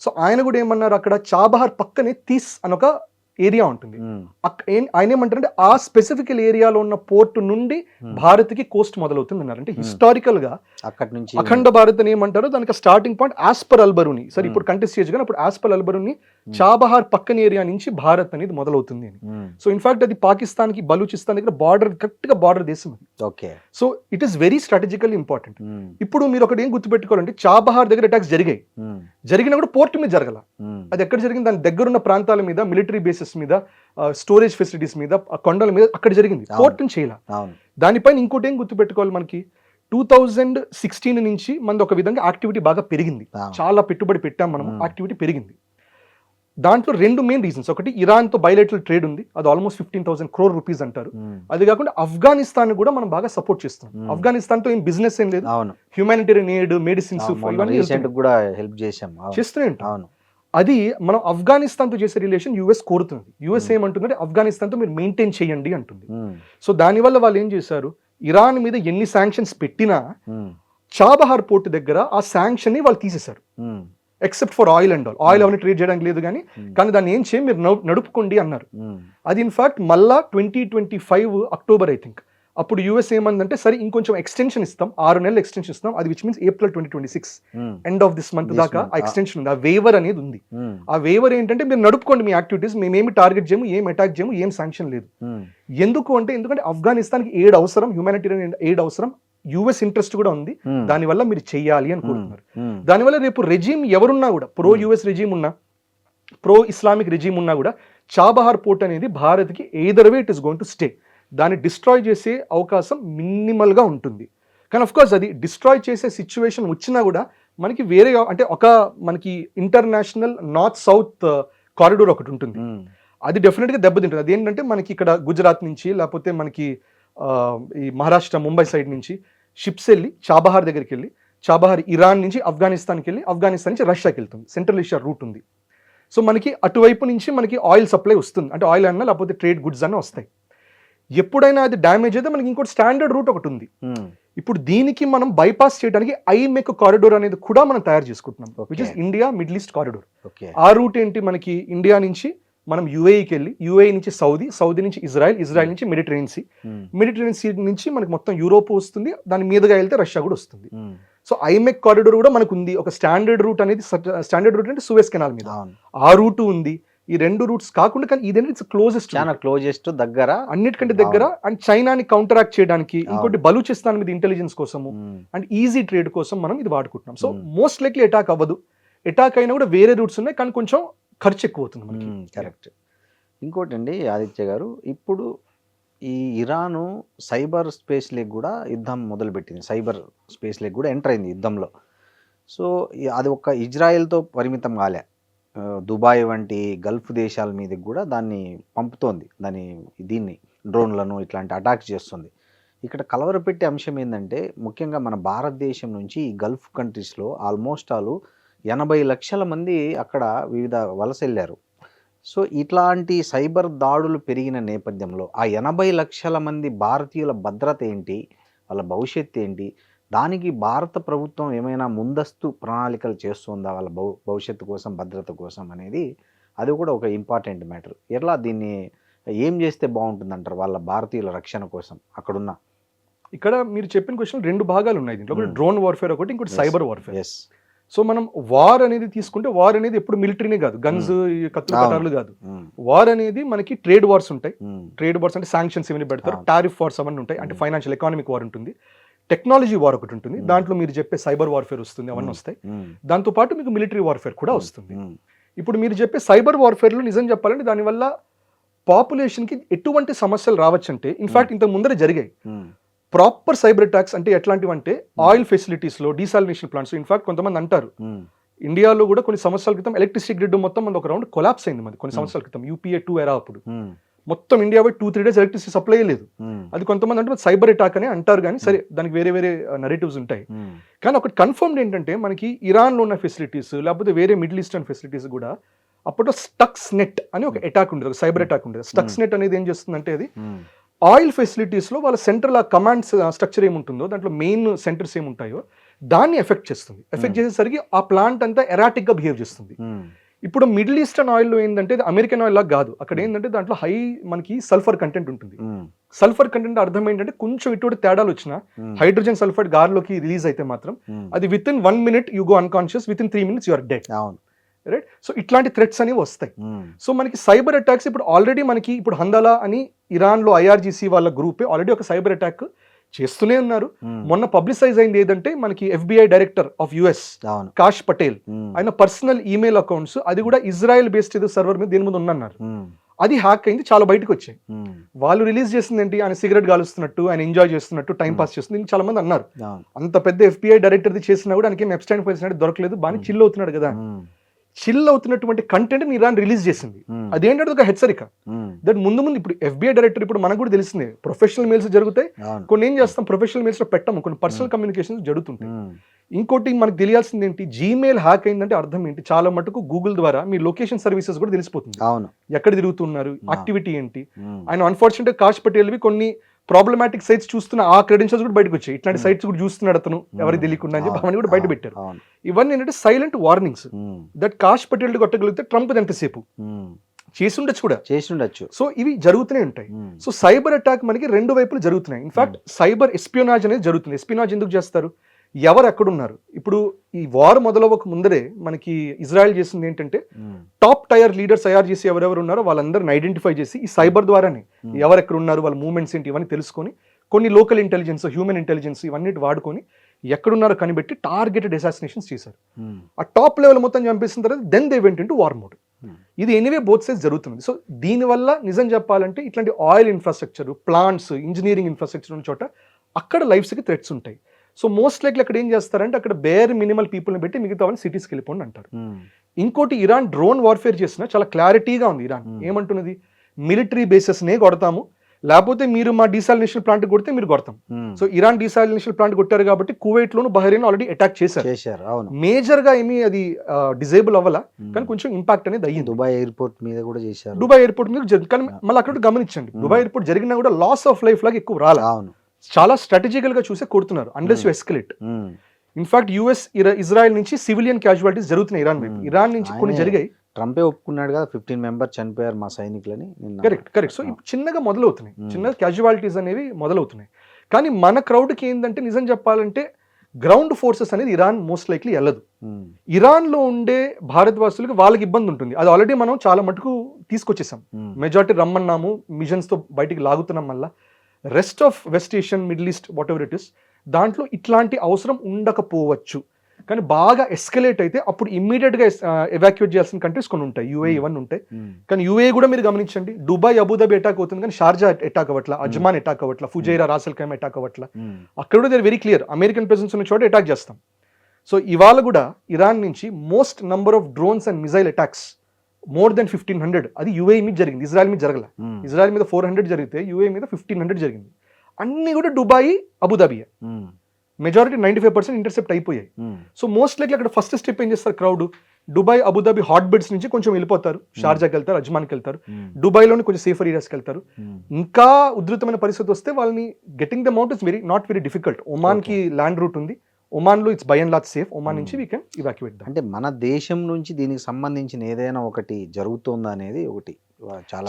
సో ఆయన కూడా ఏమన్నారు, అక్కడ చాబహార్ పక్కనే తీస్ అని ఒక ఏరియా ఉంటుంది. ఆయన ఏమంటారంటే ఆ స్పెసిఫికల్ ఏరియాలో ఉన్న పోర్ట్ నుండి భారత్ కి కోస్ట్ మొదలవుతుంది అన్నారు. అంటే హిస్టారికల్ గా అక్కడి నుంచి అఖండ భారత్ అని ఏమంటారు, దానికి స్టార్టింగ్ పాయింట్ ఆస్పర్ అల్బరూని. సరే ఇప్పుడు కంటెస్ట్ చేయొచ్చు కానీ అప్పుడు ఆస్పర్ అల్బరూని చాబహార్ పక్కన ఏరియా నుంచి భారత్ అనేది మొదలవుతుంది అని. సో ఇన్ఫాక్ట్ అది పాకిస్తాన్ కి బలూచిస్తాన్ దగ్గర బార్డర్, కరెక్ట్ గా బార్డర్ దేశం అది. So it is very strategical important. ఇప్పుడు మీరు ఒకటి ఏం గుర్తుపెట్టుకోవాలంటే, చాబహార్ దగ్గర అటాక్స్ జరిగినా కూడా పోర్ట్ మీద జరగల. అది ఎక్కడ జరిగింది, దాని దగ్గరున్న ప్రాంతాల మీద, మిలిటరీ బేసెస్ మీద, స్టోరేజ్ ఫెసిలిటీస్ మీద, కొండల మీద అక్కడ జరిగింది, పోర్ట్ చేయాల. దానిపైన ఇంకోటి ఏం గుర్తుపెట్టుకోవాలి, మనకి 2016 నుంచి మనది ఒక విధంగా యాక్టివిటీ బాగా పెరిగింది, చాలా పెట్టుబడి పెట్టాం మనం, యాక్టివిటీ పెరిగింది. దాంట్లో 2 మెయిన్ రీజన్స్. ఒకటి, ఇరాన్ తో బైలేటరల్ ట్రేడ్ ఉంది, అది ఆల్మోస్ట్ 15,000 crore రూపీస్ అంటారు. అది కాకుండా ఆఫ్ఘనిస్తాన్ కూడా మనం బాగా సపోర్ట్ చేస్తాం. ఆఫ్ఘనిస్తాన్ తో ఏం బిజినెస్ ఏం లేదు, హ్యూమానిటేరియన్ ఎయిడ్, మెడిసిన్స్ చేస్తూనే ఉంటాం. అది మనం ఆఫ్ఘనిస్తాన్ తో చేసే రిలేషన్ యుఎస్ కోరుతుంది. యుఎస్ ఏమంటుందంటే ఆఫ్ఘనిస్తాన్ తో మీరు మెయింటైన్ చేయండి అంటుంది. సో దానివల్ల వాళ్ళు ఏం చేశారు, ఇరాన్ మీద ఎన్ని శాంక్షన్స్ పెట్టినా చాబహార్ పోర్ట్ దగ్గర ఆ శాంక్షన్ ని వాళ్ళు తీసేశారు, except for oil and oil అవన్నీ ట్రేడ్ చేయడానికి లేదు కానీ దాన్ని ఏం చేయం, మీరు నడుపుకోండి అన్నారు. అది ఇన్ఫాక్ట్ మళ్ళా 2025 అక్టోబర్ ఐ థింక్ అప్పుడు యూఎస్ ఏమందంటే సరే ఇంకొంచెం ఎక్స్టెన్షన్ ఇస్తాం, 6 నెలలు ఎక్స్టెన్షన్ ఇస్తాం, అది which means April 2026 end of this month దాకా ఆ ఎక్స్టెన్షన్ ఉంది, ఆ వేవర్ అనేది ఉంది. ఆ వేవర్ ఏంటంటే మీరు నడుపుకోండి మీ యాక్టివిటీస్, మేమేమి టార్గెట్ చేయము, ఏం అటాక్ చేయము, ఏం శాంక్షన్ లేదు. ఎందుకంటే ఆఫ్ఘనిస్తాన్కి ఎయిడ్ అవసరం, హ్యూమానిటేరియన్ ఎయిడ్ అవసరం, యుఎస్ ఇంట్రెస్ట్ కూడా ఉంది, దానివల్ల మీరు చెయ్యాలి అని కోరుతున్నారు. దానివల్ల రేపు రెజీమ్ ఎవరున్నా కూడా, ప్రో యుఎస్ రెజీమ్ ఉన్నా, ప్రో ఇస్లామిక్ రెజీమ్ ఉన్నా కూడా చాబహార్ పోర్ట్ అనేది భారత్కి either way it is going to stay. దాన్ని డిస్ట్రాయ్ చేసే అవకాశం మినిమల్గా ఉంటుంది. కానీ ఆఫ్ కోర్స్ అది డిస్ట్రాయ్ చేసే సిచ్యువేషన్ వచ్చినా కూడా మనకి వేరే అంటే మనకి ఇంటర్నేషనల్ నార్త్ సౌత్ కారిడోర్ ఒకటి ఉంటుంది, అది డెఫినెట్గా దెబ్బతింటుంది. అదేంటంటే మనకి ఇక్కడ గుజరాత్ నుంచి లేకపోతే మనకి ఈ మహారాష్ట్ర ముంబై సైడ్ నుంచి షిప్స్ వెళ్ళి చాబహార్ దగ్గరికి వెళ్ళి, చాబహార్ ఇరాన్ నుంచి ఆఫ్ఘనిస్తాన్కి వెళ్ళి, ఆఫ్ఘనిస్తాన్ నుంచి రష్యాకి వెళ్తుంది, సెంట్రల్ ఏషియా రూట్ ఉంది. సో మనకి అటువైపు నుంచి మనకి ఆయిల్ సప్లై వస్తుంది, అంటే ఆయిల్ అన్నా లేకపోతే ట్రేడ్ గుడ్స్ అన్న వస్తాయి. ఎప్పుడైనా అది డ్యామేజ్ అయితే మనకి ఇంకోటి స్టాండర్డ్ రూట్ ఒకటి ఉంది. ఇప్పుడు దీనికి మనం బైపాస్ చేయడానికి ఐమెక్ కారిడోర్ అనేది కూడా మనం తయారు చేసుకుంటున్నాం, which is India middle east corridor. ఆ రూట్ ఏంటి, మనకి ఇండియా నుంచి మనం యుఏఈకి వెళ్ళి, యుఏఈ నుంచి సౌదీ నుంచి ఇజ్రాయెల్ నుంచి మెడిటరేనియన్ సీ నుంచి మనకి మొత్తం యూరోప్ వస్తుంది, దాని మీదుగా వెళ్తే రష్యా కూడా వస్తుంది. సో ఐమెక్ కారిడోర్ కూడా మనకు ఉంది. ఒక స్టాండర్డ్ రూట్ అనేది, స్టాండర్డ్ రూట్ అంటే సూయజ్ కెనాల్ మీద ఆ రూట్ ఉంది. ఈ 2 రూట్స్ కాకుండా కానీ ఇదేంటి ఇట్స్ క్లోజెస్ట్ దగ్గర, అన్నిటికంటే దగ్గర. అండ్ చైనాని కౌంటరాక్ట్ చేయడానికి, ఇంకోటి బలూచిస్తాన్ మీద ఇంటెలిజెన్స్ కోసము అండ్ ఈజీ ట్రేడ్ కోసం మనం ఇది వాడుకుంటున్నాం. సో మోస్ట్ లైక్లీ అటాక్ అవ్వదు, అటాక్ అయినా కూడా వేరే రూట్స్ ఉన్నాయి, కానీ కొంచెం ఖర్చు ఎక్కువ అవుతుంది మనకి. కరెక్ట్. ఇంకోటి అండి ఆదిత్య గారు, ఇప్పుడు ఈ ఇరాను సైబర్ స్పేస్ లేక్ కూడా యుద్ధం మొదలుపెట్టింది, సైబర్ స్పేస్ లేక్ కూడా ఎంటర్ అయింది యుద్ధంలో. సో అది ఒక ఇజ్రాయెల్తో పరిమితం కాలే, దుబాయ్ వంటి గల్ఫ్ దేశాల మీదకి కూడా దాన్ని పంపుతోంది, దీన్ని డ్రోన్లను ఇట్లాంటి అటాక్స్ చేస్తుంది. ఇక్కడ కలవరపెట్టే అంశం ఏంటంటే, ముఖ్యంగా మన భారతదేశం నుంచి ఈ గల్ఫ్ కంట్రీస్లో ఆల్మోస్ట్ 80 లక్షల మంది అక్కడ వివిధ వలస వెళ్ళారు. సో ఇట్లాంటి సైబర్ దాడులు పెరిగిన నేపథ్యంలో ఆ 80 లక్షల మంది భారతీయుల భద్రత ఏంటి, వాళ్ళ భవిష్యత్తు ఏంటి, దానికి భారత ప్రభుత్వం ఏమైనా ముందస్తు ప్రణాళికలు చేస్తుందా వాళ్ళ భవిష్యత్తు కోసం, భద్రత కోసం అనేది, అది కూడా ఒక ఇంపార్టెంట్ మ్యాటర్. ఎట్లా దీన్ని ఏం చేస్తే బాగుంటుంది అంటారు వాళ్ళ భారతీయుల రక్షణ కోసం అక్కడున్న? ఇక్కడ మీరు చెప్పిన క్వశ్చన్ 2 భాగాలు ఉన్నాయి దీంట్లో, ఒకటి డ్రోన్ వార్ఫేర్, ఒకటి ఇంకోటి సైబర్ వార్ఫేర్. సో మనం వార్ అనేది తీసుకుంటే, వార్ అనేది ఎప్పుడు మిలిటరీనే కాదు, గన్స్ కత్తులు కటార్లు కాదు. వార్ అనేది మనకి ట్రేడ్ వార్స్ ఉంటాయి, ట్రేడ్ వార్స్ అంటే శాంక్షన్స్ ఏమైనా పెడతారు, టారిఫ్ వార్స్ అవన్నీ ఉంటాయి, అంటే ఫైనాన్షియల్ ఎకానమిక్ వార్ ఉంటుంది, టెక్నాలజీ వార్ ఒకటి ఉంటుంది, దాంట్లో మీరు చెప్పే సైబర్ వార్ఫేర్ వస్తుంది, అవన్నీ వస్తాయి. దాంతోపాటు మీకు మిలిటరీ వార్ఫేర్ కూడా వస్తుంది. ఇప్పుడు మీరు చెప్పే సైబర్ వార్ఫేర్లో నిజం చెప్పాలంటే దానివల్ల పాపులేషన్కి ఎటువంటి సమస్యలు రావచ్చంటే, ఇన్ఫాక్ట్ ఇంతకు ముందరే జరిగాయి ప్రాపర్ సైబర్ అటాక్స్. అంటే ఎట్లాంటివి అంటే ఆయిల్ ఫెసిలిటీస్లో, డీసాలినేషన్ ప్లాంట్స్. ఇన్ఫాక్ట్ కొంతమంది అంటారు ఇండియాలో కూడా కొన్ని సంవత్సరాల క్రితం ఎలక్ట్రిసిటీ గ్రిడ్ మొత్తం మనది ఒక రౌండ్ కొలాప్స్ అయింది, మనది కొన్ని సంవత్సరాల క్రితం UPA 2 ఎరా. అప్పుడు మొత్తం ఇండియా 2-3 డేస్ ఎలక్ట్రిసిటీ సప్లై లేదు. అది కొంతమంది అంటే సైబర్ అటాక్ అని అంటారు, కానీ సరే దానికి వేరే వేరే నరేటివ్స్ ఉంటాయి. కానీ ఒకటి కన్ఫర్మ్డ్ ఏంటంటే, మనకి ఇరాన్లో ఉన్న ఫెసిలిటీస్ లేకపోతే వేరే మిడిల్ ఈస్టర్న్ ఫెసిలిటీస్ కూడా అప్పుడు స్టక్స్ నెట్ అని ఒక అటాక్ ఉండేది, ఒక సైబర్ అటాక్ ఉండేది. స్టక్స్ నెట్ అనేది ఏం చేస్తుందంటే, అది ఆయిల్ ఫెసిలిటీస్లో వాళ్ళ సెంట్రల్ ఆ కమాండ్ స్ట్రక్చర్ ఏముంటుందో, దాంట్లో మెయిన్ సెంటర్స్ ఏముంటాయో దాన్ని ఎఫెక్ట్ చేస్తుంది. ఎఫెక్ట్ చేసేసరికి ఆ ప్లాంట్ అంతా ఎరాటిక్గా బిహేవ్ చేస్తుంది. ఇప్పుడు మిడిల్ ఈస్టర్న్ ఆయిల్లో ఏంటంటే అమెరికన్ ఆయిల్ లాగా కాదు, అక్కడ ఏంటంటే దాంట్లో హై మనకి సల్ఫర్ కంటెంట్ ఉంటుంది. సల్ఫర్ కంటెంట్ అర్థం ఏంటంటే, కొంచెం ఇటువంటి తేడాలు వచ్చినా హైడ్రోజన్ సల్ఫైడ్ గాలిలోకి రిలీజ్ అయితే మాత్రం అది within 1 minute you go unconscious, within 3 minutes you are dead. Right. So ఇట్లాంటి థ్రెట్స్ అనేవి వస్తాయి. సో మనకి సైబర్ అటాక్స్ ఇప్పుడు ఆల్రెడీ మనకి ఇప్పుడు హందాలా అని ఇరాన్లో IRGC వాళ్ళ గ్రూపే ఆల్రెడీ ఒక సైబర్ అటాక్ చేస్తూనే ఉన్నారు. మొన్న పబ్లిసైజ్ అయింది ఏదంటే, మనకి FBI director of US Kash Patel, ఆయన పర్సనల్ ఈమెయిల్ అకౌంట్స్, అది కూడా ఇజ్రాయెల్ బేస్డ్ ఏదో సర్వర్ మీద దీని మీద ఉన్నారు, అది హ్యాక్ అయింది, చాలా బయటకు వచ్చాయి. వాళ్ళు రిలీజ్ చేసింది ఏంటి, ఆయన సిగరెట్ కాలుస్తున్నట్టు, ఆయన ఎంజాయ్ చేస్తున్నట్టు, టైం పాస్ చేస్తుంది, చాలా మంది అన్నారు. అంత పెద్ద FBI డైరెక్టర్ది చేసినా కూడా ఆయనకి ఎప్స్టైన్ ఫైల్స్ అనేది దొరకలేదు, బాగా చిల్ అవుతున్నాడు కదా. చిల్ అవుతున్నటువంటి కంటెంట్ ఇరాన్ రిలీజ్ చేసింది. అదేంటంటే ఒక హెచ్చరిక. దట్ ముందు ఇప్పుడు FBI డైరెక్టర్, ఇప్పుడు మనకు కూడా తెలిసిందే, ప్రొఫెషనల్ మెయిల్స్ జరుగుతాయి, కొన్ని ఏం చేస్తాం ప్రొఫెషనల్ మెయిల్స్ లో పెట్టాము, కొన్ని పర్సనల్ కమ్యూనికేషన్స్ జరుగుతుంటాయి. ఇంకోటి మనకు తెలియాల్సింది ఏంటి, జీమెయిల్ హ్యాక్ అయిందంటే అర్థం ఏంటి, చాలా మటుకు గూగుల్ ద్వారా మీ లొకేషన్ సర్వీసెస్ కూడా తెలిసిపోతుంది, ఎక్కడ తిరుగుతున్నారు, యాక్టివిటీ ఏంటి. ఆయన అన్ఫార్చునేట్ కాష్ పటేల్వి కొన్ని ప్రాబ్లమాటిక్ సైట్స్ చూస్తున్న ఆ క్రెడెన్షియల్స్ కూడా బయటకు వచ్చాయి, ఇట్లాంటి సైట్స్ కూడా చూస్తున్నాడు అతను ఎవరికి తెలియకుండా అని చెప్పి అవన్నీ కూడా బయట పెట్టారు. ఇవన్నీ ఏంటంటే silent warnings. That Kash Patel కొట్టగలిగితే ట్రంప్ ఎంతసేపు, చేసి ఉండొచ్చు కూడా. చేసి ఉండొచ్చు. సో ఇవి జరుగుతూనే ఉంటాయి. సో సైబర్ అటాక్ మనకి రెండు వైపులు జరుగుతున్నాయి. ఇన్ఫాక్ట్ సైబర్ ఎస్పియోనాజ్ అనేది జరుగుతుంది. ఎస్పియోనాజ్ ఎందుకు చేస్తారు? ఎవరు ఎక్కడున్నారు? ఇప్పుడు ఈ వార్ మొదలవ్వక ముందరే మనకి ఇజ్రాయెల్ చేసింది ఏంటంటే టాప్ టైర్ లీడర్స్ తయారు చేసి ఎవరెవరు ఉన్నారో వాళ్ళందరిని ఐడెంటిఫై చేసి ఈ సైబర్ ద్వారానే ఎవరు ఎక్కడ ఉన్నారు, వాళ్ళ మూవ్మెంట్స్ ఏంటి ఇవన్నీ తెలుసుకొని కొన్ని లోకల్ ఇంటెలిజెన్స్, హ్యూమన్ ఇంటెలిజెన్స్ ఇవన్నీ వాడుకొని ఎక్కడున్నారో కనిపెట్టి టార్గెటెడ్ అసాసినేషన్స్ చేశారు. ఆ టాప్ లెవెల్ మొత్తం చంపేసిన తర్వాత then they went into war mode. ఇది ఎనీవే బోత్ సైడ్స్ జరుగుతుంది. సో దీనివల్ల నిజం చెప్పాలంటే ఇట్లాంటి oil infrastructure, plants, engineering infrastructure ఉన్న చోట అక్కడ లైఫ్స్కి థ్రెట్స్ ఉంటాయి. సో మోస్ట్ లైక్లీ అక్కడ ఏం చేస్తారంటే అక్కడ బేర్ మినిమల్ పీపుల్ని పెట్టి మిగతా వాళ్ళని సిటీస్కి వెళ్ళిపోండి అంటారు. ఇంకోటి ఇరాన్ డ్రోన్ వార్ఫేర్ చేసిన చాలా క్లారిటీగా ఉంది. ఇరాన్ ఏమంటున్నది, మిలిటరీ బేసెస్నే కొడతాము, లేకపోతే మీరు మా డీసాలినేషన్ ప్లాంట్ కొడితే మీరు కొడతాం. సో ఇరాన్ డీసాలినేషన్ ప్లాంట్ కొట్టారు కాబట్టి కువైట్ లోను, బహ్రెయిన్ ఆల్రెడీ అటాక్ చేశారు. మేజర్ గా ఏమి అది డిజేబుల్ అవ్వాల, కానీ కొంచెం ఇంపాక్ట్ అనేది అయ్యింది. దుబాయ్ ఎయిర్పోర్ట్ మీద కూడా చేశారు. దుబాయ్ ఎయిర్పోర్ట్ మీద కానీ మళ్ళీ అక్కడ గమనించండి, దుబాయ్ ఎయిర్పోర్ట్ జరిగినా కూడా లాస్ ఆఫ్ లైఫ్ లాగా ఎక్కువ రాలే. చాలా స్ట్రాటజికల్ గా చూసే కొడుతున్నారు unless you escalate. In fact US Israel నుంచి సివిలియన్ క్యాజువాలిటీస్ జరుగుతున్నాయి ఇరాన్ వైపు. ఇరాన్ నుంచి కొన్ని జరిగాయి. ట్రంపే ఒప్పుకున్నాడు కదా 15 మెంబర్స్ చనిపోయారు మా సైనికులని. కరెక్ట్. సో చిన్నగా మొదలవుతున్నాయి, చిన్నగా క్యాజువాలిటీస్ అనేవి మొదలవుతున్నాయి. కానీ మన క్రౌడ్కి ఏంటంటే నిజం చెప్పాలంటే గ్రౌండ్ ఫోర్సెస్ అనేది ఇరాన్ మోస్ట్ లైక్లీ వెళ్ళదు. ఇరాన్ లో ఉండే భారతవాసులకు వాళ్ళకి ఇబ్బంది ఉంటుంది. అది ఆల్రెడీ మనం చాలా మటుకు తీసుకొచ్చేసాం. మెజారిటీ రమ్మన్నాము, మిషన్స్ తో బయటికి లాగుతున్నాం. వల్ల rest of west Asian, middle east, what ever it is, దాంట్లో ఇట్లాంటి అవసరం ఉండకపోవచ్చు. కానీ బాగా ఎస్కలేట్ అయితే అప్పుడు ఇమ్మీడియట్ గా ఎవాక్యుయేట్ చేయాల్సిన కంట్రీస్ కొన్ని ఉంటాయి, యూఏ ఇవన్నీ ఉంటాయి. కానీ యూఏ కూడా మీరు గమనించండి, దుబాయ్, అబుదాబి అటాక్ అవుతుంది కానీ షార్జా అటాక్ అవ్వట్ల, అజ్మాన్ అటాక్ అవ్వట్ల, ఫుజైరా, రాసల్ ఖైమా అటాక్ అవ్వట్ల. అక్కడ కూడా వెరీ క్లియర్, అమెరికన్ ప్రెసెన్స్ ఉన్న చోట అటాక్ చేస్తాం. సో ఇవాళ కూడా ఇరాన్ నుంచి most number of drones and missile attacks more than 1500 అది యూఏ మీద జరిగింది, ఇజ్రాయెల్ మీద జరగల. ఇజ్రాయెల్ మీద 400 జరిగితే యూఏ మీద 1500 జరిగింది. అన్ని కూడా దుబాయ్, అబుదాబి. మెజారిటీ 95% ఇంటర్సెప్ట్ అయిపోయాయి. సో మోస్ట్ లైక్లీ అక్కడ ఫస్ట్ స్టెప్ ఏం చేస్తారు crowd, Dubai, Abu Dhabi hot beds నుంచి కొంచెం వెళ్ళిపోతారు, షార్జాకి వెళ్తారు, అజ్మాన్కి వెళ్తారు, దుబాయ్లోని కొంచెం సేఫర్ ఏరియాస్కి వెళ్తారు. ఇంకా ఉధృతమైన పరిస్థితి వస్తే వాళ్ళని getting them out is not very difficult. ఒమాన్కి ల్యాండ్ రూట్ ఉంది, ఒమాన్లో it's by and large safe. Oman నుంచి వీ కెన్ ఇవాక్యుయేట్. అంటే మన దేశం నుంచి దీనికి సంబంధించిన ఏదైనా ఒకటి జరుగుతుందా అనేది ఒకటి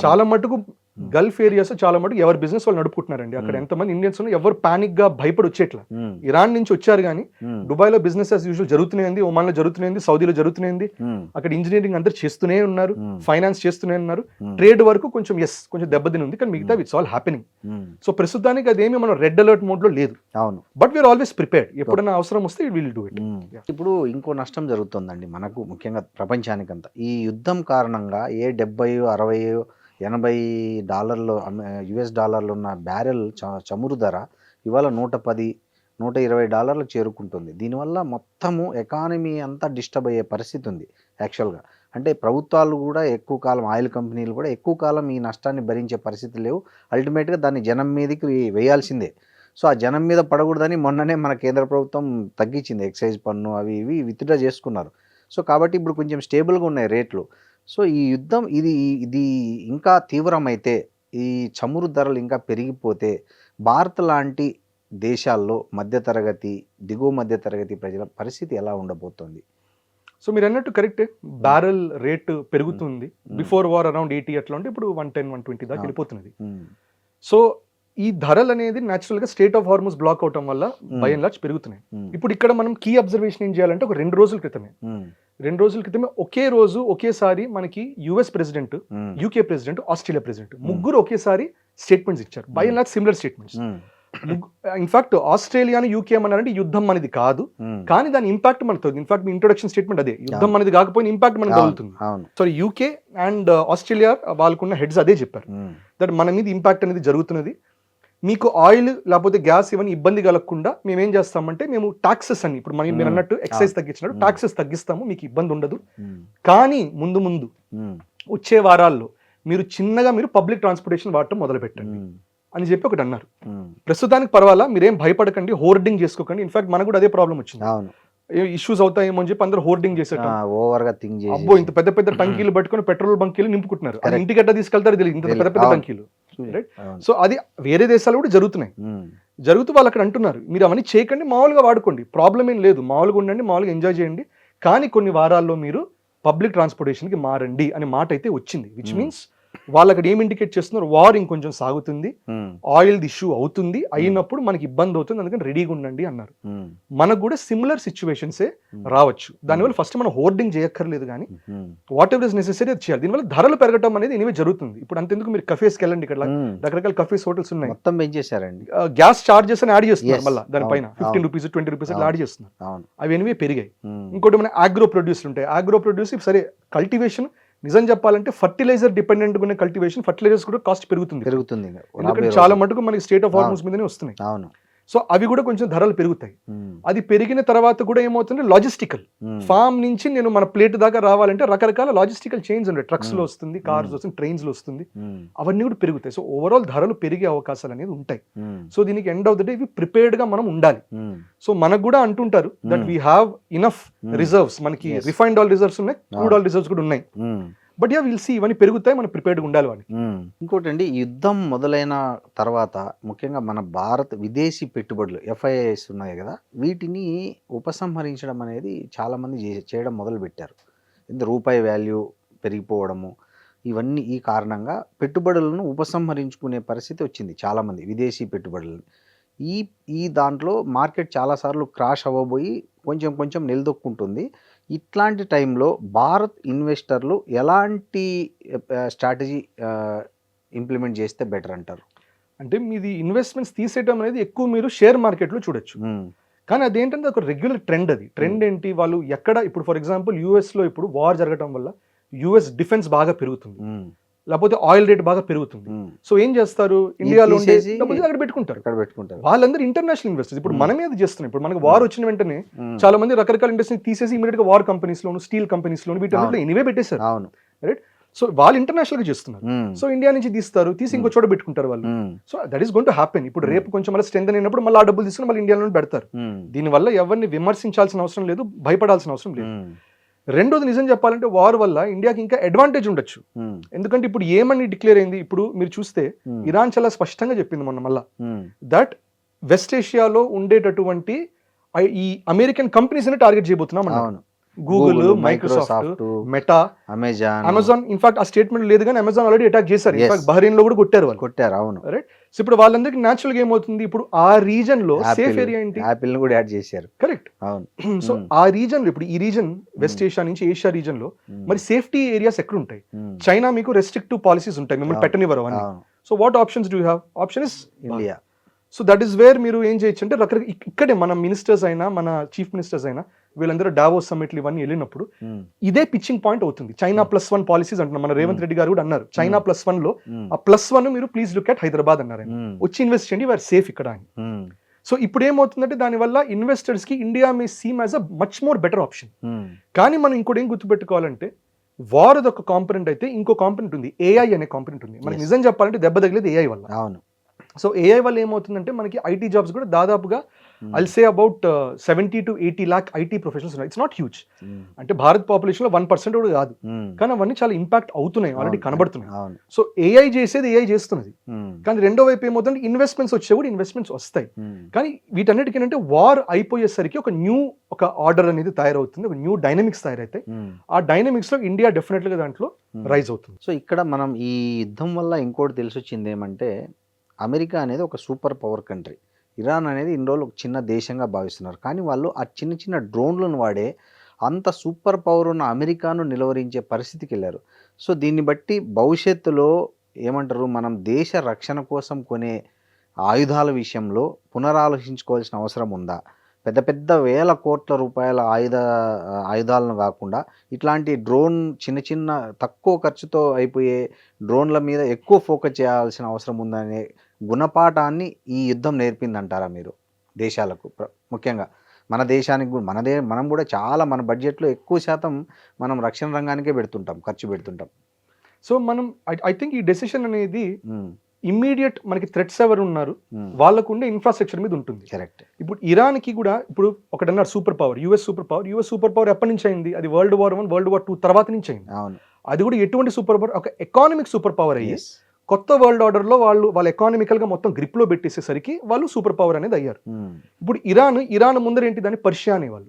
చాలా మటుకు గల్ఫ్ ఏరియాస్ చాలా మటుకు ఎవరు బిజినెస్ వాళ్ళు నడుపుకుంటున్నారండి. అక్కడ ఎంతమంది ఇండియన్స్ ఉన్నారు, ఎవరు పానిక్ గా భయపడి వచ్చేట్లా. ఇరాన్ నుంచి వచ్చారు కానీ దుబాయ్ లో బిజినెస్ యాజ్ యూజువల్ జరుగుతుంది, ఒమాన్ లో జరుగుతుంది, సౌదీలో జరుగుతుంది. అక్కడ ఇంజనీరింగ్ అందరు చేస్తూనే ఉన్నారు, ఫైనాన్స్ చేస్తూనే ఉన్నారు. ట్రేడ్ వరకు కొంచెం కొంచెం దెబ్బతిని ఉంది, కానీ మిగతా ఇట్స్ ఆల్ హ్యాపెనింగ్. సో ప్రస్తుతానికి అదేమి మనం రెడ్ అలర్ట్ మోడ్ లో లేదు. అవును, బట్ వీఆర్ ఆల్వేస్ ప్రిపేర్డ్. ఎప్పుడైనా అవసరం వస్తే విల్ డూ ఇట్. ఇప్పుడు ఇంకో నష్టం జరుగుతుందండి మనకు, ముఖ్యంగా ప్రపంచానికంతా. ఈ యుద్ధం కారణంగా $70-80 US డాలర్లు ఉన్న బ్యారెల్ చమురు ధర ఇవాళ $110-120 చేరుకుంటుంది. దీనివల్ల మొత్తము ఎకానమీ అంతా డిస్టర్బ్ అయ్యే పరిస్థితి ఉంది యాక్చువల్గా. అంటే ప్రభుత్వాలు కూడా ఎక్కువ కాలం, ఆయిల్ కంపెనీలు కూడా ఎక్కువ కాలం ఈ నష్టాన్ని భరించే పరిస్థితి లేవు. అల్టిమేట్గా దాన్ని జనం మీదకి వేయాల్సిందే. సో ఆ జనం మీద పడకూడదని మొన్ననే మన కేంద్ర ప్రభుత్వం తగ్గించింది, ఎక్సైజ్ పన్ను అవి ఇవి విత్డ్రా చేసుకున్నారు. సో కాబట్టి ఇప్పుడు కొంచెం స్టేబుల్గా ఉన్నాయి రేట్లు. సో ఈ యుద్ధం ఇది ఇంకా తీవ్రమైతే, ఈ చమురు ధరలు ఇంకా పెరిగిపోతే భారత్ లాంటి దేశాల్లో మధ్యతరగతి, దిగువ మధ్యతరగతి ప్రజల పరిస్థితి ఎలా ఉండబోతోంది? సో మీరు అన్నట్టు కరెక్టే, బ్యారెల్ రేట్ పెరుగుతుంది. బిఫోర్ వార్ అరౌండ్ 80 అట్లా ఉంటే ఇప్పుడు 110-120 దాకా వెళ్ళిపోతున్నది. సో ఈ ధరలు అనేది న్యాచురల్ గా స్టేట్ ఆఫ్ హార్మోస్ బ్లాక్ అవటం వల్ల బై అండ్ లార్జ్ పెరుగుతున్నాయి. ఇప్పుడు ఇక్కడ మనం కీ అబ్జర్వేషన్ ఏం చేయాలంటే, ఒక 2 రోజుల క్రితమే ఒకే రోజు ఒకేసారి మనకి US president, UK president, Australia president ముగ్గురు ఒకేసారి స్టేట్మెంట్స్ ఇచ్చారు. By and large similar statements. In fact ఆస్ట్రేలియాను యూకే ఏమన్నారంటే యుద్ధం మనది కాదు, కానీ దాని ఇంపాక్ట్ మనతో. ఇన్ఫాక్ట్ మీ ఇంట్రొడక్షన్ స్టేట్మెంట్ అదే, యుద్ధం మనది కాకపోయినా ఇంపాక్ట్ మనకు తగులుతుంది. సో యూకే అండ్ ఆస్ట్రేలియా వాళ్ళకున్న హెడ్స్ అదే చెప్పారు, దట్ మన మీద ఇంపాక్ట్ అనేది జరుగుతున్నది. మీకు ఆయిల్ లేకపోతే గ్యాస్ ఇవన్నీ ఇబ్బంది కలగకుండా మేము ఏం చేస్తామంటే, మేము టాక్సెస్ అని ఇప్పుడు మనం మీరు అన్నట్టు ఎక్సైజ్ తగ్గించినట్టు టాక్సెస్ తగ్గిస్తాము, మీకు ఇబ్బంది ఉండదు. కానీ ముందు వచ్చే వారాల్లో మీరు పబ్లిక్ ట్రాన్స్పోర్టేషన్ వాడటం మొదలు పెట్టండి అని చెప్పి ఒకటి అన్నారు. ప్రస్తుతానికి పర్వాలా, మీరేం భయపడకండి, హోర్డింగ్ చేసుకోకండి. ఇన్ఫాక్ట్ మనకు కూడా అదే ప్రాబ్లం వచ్చింది, ఇష్యూస్ అవుతాయేమో అని చెప్పి అందరూ హోర్డింగ్ చేసేట. అబ్బో ఇంత పెద్ద పెద్ద టంకీలు పట్టుకొని పెట్రోల్ బంకీలు నింపుకుంటున్నారు. ఇంటికి ఎట్లా తీసుకెళ్తారు తెలియదు, ఇంత పెద్ద పెద్ద టంకీలు. రైట్. సో అది వేరే దేశాలు కూడా జరుగుతున్నాయి. జరుగుతూ వాళ్ళు అక్కడ అంటున్నారు, మీరు అవన్నీ చేయకండి, మామూలుగా వాడుకోండి, ప్రాబ్లం ఏం లేదు, మామూలుగా ఉండండి, మామూలుగా ఎంజాయ్ చేయండి. కానీ కొన్ని వారాల్లో మీరు పబ్లిక్ ట్రాన్స్పోర్టేషన్కి మారండి అనే మాట అయితే వచ్చింది, విచ్ మీన్స్ వాళ్ళు అక్కడ ఏం ఇండికేట్ చేస్తున్నారు, వార్ ఇంకొంచెం సాగుతుంది, ఆయిల్ ది ఇష్యూ అవుతుంది, అయినప్పుడు మనకి ఇబ్బంది అవుతుంది, అందుకని రెడీగా ఉండండి అన్నారు. మనకు కూడా సిమిలర్ సిచ్యువేషన్సే రావచ్చు. దానివల్ల ఫస్ట్ మనం హోర్డింగ్ చేయక్కర్లేదు, కానీ వాట్ ఎవర్ ఇస్ నెసెసరీ అది చేయాలి. దీనివల్ల ధరలు పెరగడం అనేది ఎనివే జరుగుతుంది. ఇప్పుడు అంతెందుకు మీరు కఫేస్కి వెళ్ళండి, ఇక్కడ రకరకాల కఫేస్ హోటల్స్ ఉన్నాయి, మొత్తం పెంచేశారండి. గ్యాస్ చార్జెస్ అని యాడ్ చేస్తున్నారు, మళ్ళీ దానిపైన 15 రూపీస్ 20 రూపీస్ యాడ్ చేస్తున్నారు. అవి ఎనివే పెరిగాయి. ఇంకోటి మన ఆగ్రో ప్రొడ్యూసర్ ఉంటాయి, ఆగ్రో ప్రొడ్యూస్ సరే కల్టివేషన్ నిజం చెప్పాలంటే ఫర్టిలైజర్ డిపెండెంట్ ఉన్న కల్టివేషన్, ఫర్టిలైజర్స్ కూడా కాస్ట్ పెరుగుతుంది, ఎందుకంటే చాలా మటుకు మనకి స్టేట్ ఆఫ్ హార్మోన్స్ మీదనే వస్తున్నాయి. సో అవి కూడా కొంచెం ధరలు పెరుగుతాయి. అది పెరిగిన తర్వాత కూడా ఏమవుతుంది, లాజిస్టికల్ ఫామ్ నుంచి నేను మన ప్లేట్ దాకా రావాలంటే రకరకాల లాజిస్టికల్ చైన్స్ ఉంటాయి, ట్రక్స్ లో వస్తుంది, కార్స్ వస్తుంది, ట్రైన్స్ లో వస్తుంది, అవన్నీ కూడా పెరుగుతాయి. సో ఓవరాల్ ధరలు పెరిగే అవకాశాలు అనేది ఉంటాయి. సో దీనికి ఎండ్ ఆఫ్ ద డే ఇవి ప్రిపేర్డ్ గా మనం ఉండాలి. సో మనకు కూడా అంటుంటారు that we have enough reserves, మనకి రిఫైన్డ్ ఆయిల్ రిజర్వ్స్ ఉన్నాయి, క్రూడ్ ఆయిల్ రిజర్వ్స్ కూడా ఉన్నాయి. బట్ యా విల్ సీ, ఇవన్నీ పెరుగుతాయి, మనం ప్రిపేర్డ్గా ఉండాలి వాడికి. ఇంకోటి అండి, యుద్ధం మొదలైన తర్వాత ముఖ్యంగా మన భారత్ విదేశీ పెట్టుబడులు FIIs ఉన్నాయి కదా, వీటిని ఉపసంహరించడం అనేది చాలామంది చేయడం మొదలుపెట్టారు. రూపాయి వాల్యూ పెరిగిపోవడము, ఇవన్నీ ఈ కారణంగా పెట్టుబడులను ఉపసంహరించుకునే పరిస్థితి వచ్చింది చాలామంది విదేశీ పెట్టుబడులను. ఈ దాంట్లో మార్కెట్ చాలాసార్లు క్రాష్ అవ్వబోయి కొంచెం కొంచెం నిలదొక్కుంటుంది. ఇట్లాంటి టైంలో భారత్ ఇన్వెస్టర్లు ఎలాంటి స్ట్రాటజీ ఇంప్లిమెంట్ చేస్తే బెటర్ అంటారు? అంటే మీది ఇన్వెస్ట్మెంట్స్ తీసేయడం అనేది ఎక్కువ మీరు షేర్ మార్కెట్లో చూడొచ్చు, కానీ అదేంటంటే ఒక రెగ్యులర్ ట్రెండ్. అది ట్రెండ్ ఏంటి, వాళ్ళు ఎక్కడ ఇప్పుడు ఫర్ ఎగ్జాంపుల్ యూఎస్లో ఇప్పుడు వార్ జరగడం వల్ల యుఎస్ డిఫెన్స్ బాగా పెరుగుతుంది, లేకపోతే ఆయిల్ రేట్ బాగా పెరుగుతుంది. సో ఏం చేస్తారు, ఇండియాలో అక్కడ పెట్టుకుంటారు. వాళ్ళందరూ ఇంటర్నేషనల్ ఇన్వెస్టర్స్. ఇప్పుడు మనమే అది చేస్తున్నాం. ఇప్పుడు మనకి వార్ వచ్చిన వెంటనే చాలా మంది రకరకాల ఇండస్ట్రీ తీసేసి ఇమీడియట్ గా వార్ కంపెనీస్ లోను, స్టీల్ కంపెనీస్ లోను, వీటిలో ఇనివే పెట్టేశారు, రైట్? సో వాళ్ళు ఇంటర్నేషనల్ గా చేస్తున్నారు. సో ఇండియా నుంచి తీసి ఇంకో చోట పెట్టుకుంటారు వాళ్ళు. So that is going to happen. ఇప్పుడు రేపు కొంచెం మళ్ళీ స్ట్రెంత్ అయినప్పుడు మళ్ళీ ఆ డబ్బులు తీసుకుని మళ్ళీ ఇండియాలో పెడతారు. దీనివల్ల ఎవరిని విమర్శించాల్సిన అవసరం లేదు, భయపడాల్సిన అవసరం లేదు. రెండోది నిజం చెప్పాలంటే వార్ వల్ల ఇండియాకి ఇంకా అడ్వాంటేజ్ ఉండొచ్చు. ఎందుకంటే ఇప్పుడు ఏమని డిక్లేర్ అయింది, ఇప్పుడు మీరు చూస్తే ఇరాన్ చాలా స్పష్టంగా చెప్పింది మొన్న మళ్ళా దట్ వెస్ట్ ఏషియాలో ఉండేటటువంటి ఈ అమెరికన్ కంపెనీస్ ని టార్గెట్ చేయబోతున్నాం. Google, Microsoft, meta, Amazon. In fact ఆ స్టేట్మెంట్ లేదు, కానీ అమెజాన్ ఆల్రెడీ అటాక్ చేశారు. ఇన్ఫాక్ట్ బహ్రెయిన్ లో కూడా కొట్టారు. అవును, రైట్. సో ఇప్పుడు వాళ్ళందరికీ న్యాచురల్ గా ఏమవుతుంది, ఇప్పుడు ఆ రీజన్ లో సేఫ్ ఏరియా ఏంటి, యాపిల్ ని కూడా యాడ్ చేశారు, కరెక్ట్. సో ఆ రీజన్ లో ఇప్పుడు ఈ రీజన్ వెస్ట్ ఏషియా నుంచి ఏషియా రీజన్ లో మరి సేఫ్టీ ఏరియాస్ ఎక్కడ ఉంటాయి? చైనా మీకు రెస్ట్రిక్టివ్ పాలసీస్ ఉంటాయి, మిమ్మల్ని పెట్టనివ్వరు అవన్నీ. So what options do you have? Option is India. So that is where మీరు ఏం చేయొచ్చు అంటే రకరకాల ఇక్కడే మన మినిస్టర్స్ అయినా, మన చీఫ్ మినిస్టర్స్ అయినా, వీళ్ళందరూ డావోస్ సమ్మిట్లు ఇవన్నీ వెళ్ళినప్పుడు ఇదే పిచ్చింగ్ పాయింట్ అవుతుంది. చైనా +1 పాలసీస్ అంటున్నారు. మన రేవంత్ రెడ్డి గారు కూడా అన్నారు, చైనా +1 లో ఆ +1 మీరు ప్లీజ్ లుక్ అట్ హైదరాబాద్ అన్నారు. వచ్చి ఇన్వెస్ట్ చేయండి, వీఆర్ సేఫ్ ఇక్కడ అని. సో ఇప్పుడు ఏమవుతుందంటే దానివల్ల ఇన్వెస్టర్స్ కి India May seam as a much more better option. కానీ మనం ఇంకోటి ఏం గుర్తుపెట్టుకోవాలంటే, వార్ ఒక కాంపనెంట్ అయితే ఇంకో కాంపనెంట్ ఉంది, AI అనే కాంపనెంట్ ఉంది. మనకి నిజం చెప్పాలంటే దెబ్బ తగిలేదు AI వల్ల. అవును. సో AI వల్ల ఏమవుతుందంటే మనకి IT జాబ్స్ కూడా దాదాపుగా I'll say about 70 to 80 lakh IT professionals ఉన్నాయి. It's not huge. అంటే భారత్ పాపులేషన్ లో 1% కూడా కాదు, కానీ అవన్నీ చాలా ఇంపాక్ట్ అవుతున్నాయి, ఆల్రెడీ కనబడుతున్నాయి. సో AI చేసేది AI చేస్తున్నది. కానీ రెండో వైపు ఏమవుతుందంటే ఇన్వెస్ట్మెంట్స్ వచ్చే కూడా ఇన్వెస్ట్మెంట్స్ వస్తాయి. కానీ వీటన్నిటికీ అంటే వార్ అయిపోయేసరికి ఒక ఆర్డర్ అనేది తయారవుతుంది, ఒక న్యూ డైనమిక్స్ తయారైతాయి. ఆ డైనమిక్స్ లో ఇండియా డెఫినెట్ గా దాంట్లో రైజ్ అవుతుంది. సో ఇక్కడ మనం ఈ యుద్ధం వల్ల ఇంకోటి తెలిసి వచ్చింది ఏమంటే, అమెరికా అనేది ఒక సూపర్ పవర్ కంట్రీ, ఇరాన్ అనేది ఇన్ని రోజులు ఒక చిన్న దేశంగా భావిస్తున్నారు. కానీ వాళ్ళు ఆ చిన్న చిన్న డ్రోన్లను వాడే అంత సూపర్ పవర్ ఉన్న అమెరికాను నిలువరించే పరిస్థితికి వెళ్ళారు. సో దీన్ని బట్టి భవిష్యత్తులో ఏమంటారు, మనం దేశ రక్షణ కోసం కొనే ఆయుధాల విషయంలో పునరాలోచించుకోవాల్సిన అవసరం ఉందా? పెద్ద పెద్ద వేల కోట్ల రూపాయల ఆయుధాలను కాకుండా ఇట్లాంటి డ్రోన్ చిన్న చిన్న తక్కువ ఖర్చుతో అయిపోయే డ్రోన్ల మీద ఎక్కువ ఫోకస్ చేయాల్సిన అవసరం ఉందనే గుణపాఠాన్ని ఈ యుద్ధం నేర్పిందంటారా మీరు దేశాలకు? ముఖ్యంగా మన దేశానికి మనం కూడా చాలా మన బడ్జెట్లో ఎక్కువ శాతం మనం రక్షణ రంగానికే ఖర్చు పెడుతుంటాం. సో మనం ఐ థింక్ ఈ డెసిషన్ అనేది ఇమ్మీడియట్ మనకి థ్రెట్స్ ఎవరు ఉన్నారు వాళ్ళకు ఉండే ఇన్ఫ్రాస్ట్రక్చర్ మీద ఉంటుంది. కరెక్ట్. ఇప్పుడు ఇరాన్ కి కూడా ఇప్పుడు ఒకటన్నారు super power, US super power ఎప్పటి నుంచి అయింది? అది World War I, World War II తర్వాత నుంచి అయింది. అవును. అది కూడా ఎటువంటి సూపర్ పవర్? ఒక ఎకానమిక్ సూపర్ పవర్ అయ్యి కొత్త వరల్డ్ ఆర్డర్లో వాళ్ళ ఎకానమికల్గా మొత్తం గ్రిప్లో పెట్టేసేసరికి వాళ్ళు సూపర్ పవర్ అనేది అయ్యారు. ఇప్పుడు ఇరాన్ ముందర ఏంటి, దాన్ని పర్షియా అనేవాళ్ళు.